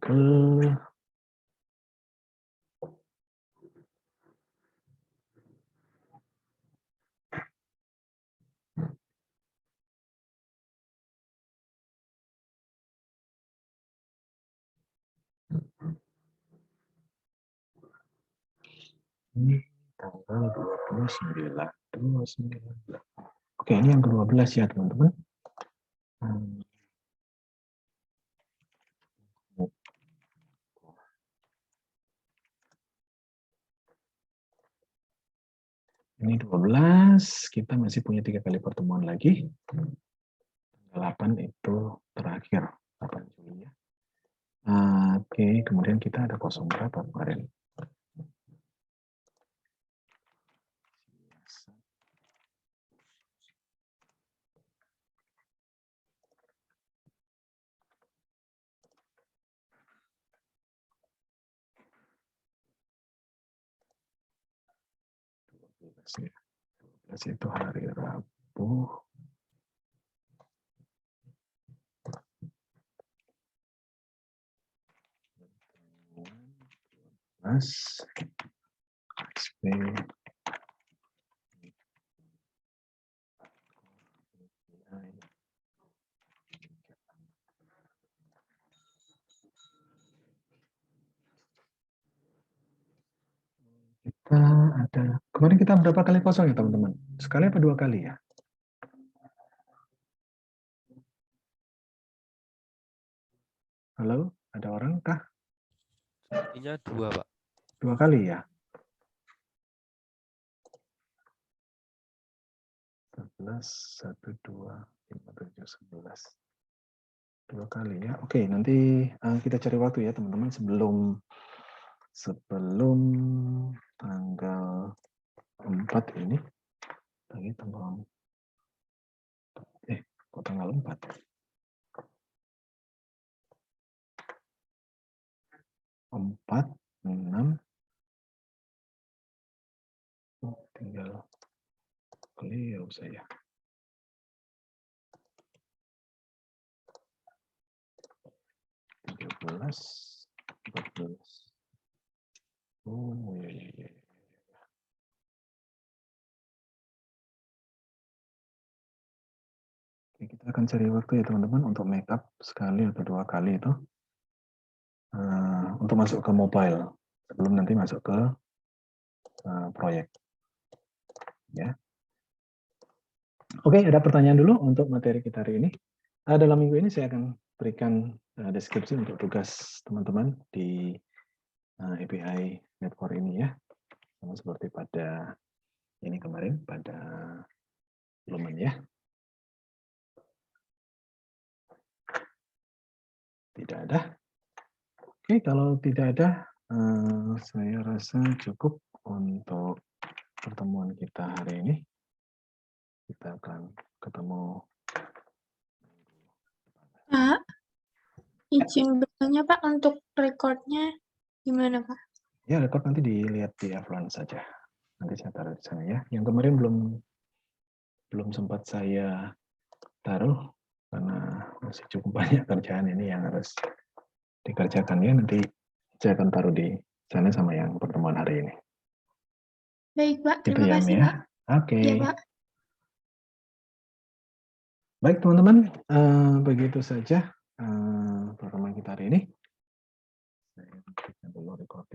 ini tanggal 29. Oke, ini yang ke-12 ya teman-teman. Ini 12, kita masih punya 3 kali pertemuan lagi. 8 itu terakhir, 8 Juli ya. Oke, kemudian kita ada kosong berapa kemarin? itu hari Rabu. Mas XP kita ada kemarin kita berapa kali kosong ya teman-teman? Sekali apa 2 kali ya? Halo, ada orang kah? Sepertinya 2, Pak. 2 kali ya? 11, 1, 2, 5, 7, 11. 2 kali ya. Oke, nanti kita cari waktu ya teman-teman sebelum tanggal 4 ini. Lagi tanggal kok tanggal 4? 4, 6. Tinggal beliau saya. 13, 14. Oh, ya. Oke, kita akan cari waktu ya teman-teman untuk make up sekali atau 2 kali itu. Untuk masuk ke mobile sebelum nanti masuk ke proyek. Ya. Oke, ada pertanyaan dulu untuk materi kita hari ini. Dalam minggu ini saya akan berikan deskripsi untuk tugas teman-teman di API Netcore ini ya. Sama seperti pada ini kemarin, pada Lumen ya. Tidak ada. Oke, kalau tidak ada, saya rasa cukup untuk pertemuan kita hari ini. Kita akan ketemu. Pak, izin bertanya Pak untuk recordnya gimana Pak? Ya, record nanti dilihat di Avlon saja. Nanti saya taruh di sana ya. Yang kemarin belum sempat saya taruh karena masih cukup banyak kerjaan ini yang harus dikerjakan ya. Nanti saya akan taruh di sana sama yang pertemuan hari ini. Baik Pak, Gitu terima ya, kasih Mia. Pak. Oke. Ya Pak. Baik teman-teman, begitu saja pertemuan kita hari ini. Saya berikan dulu recording.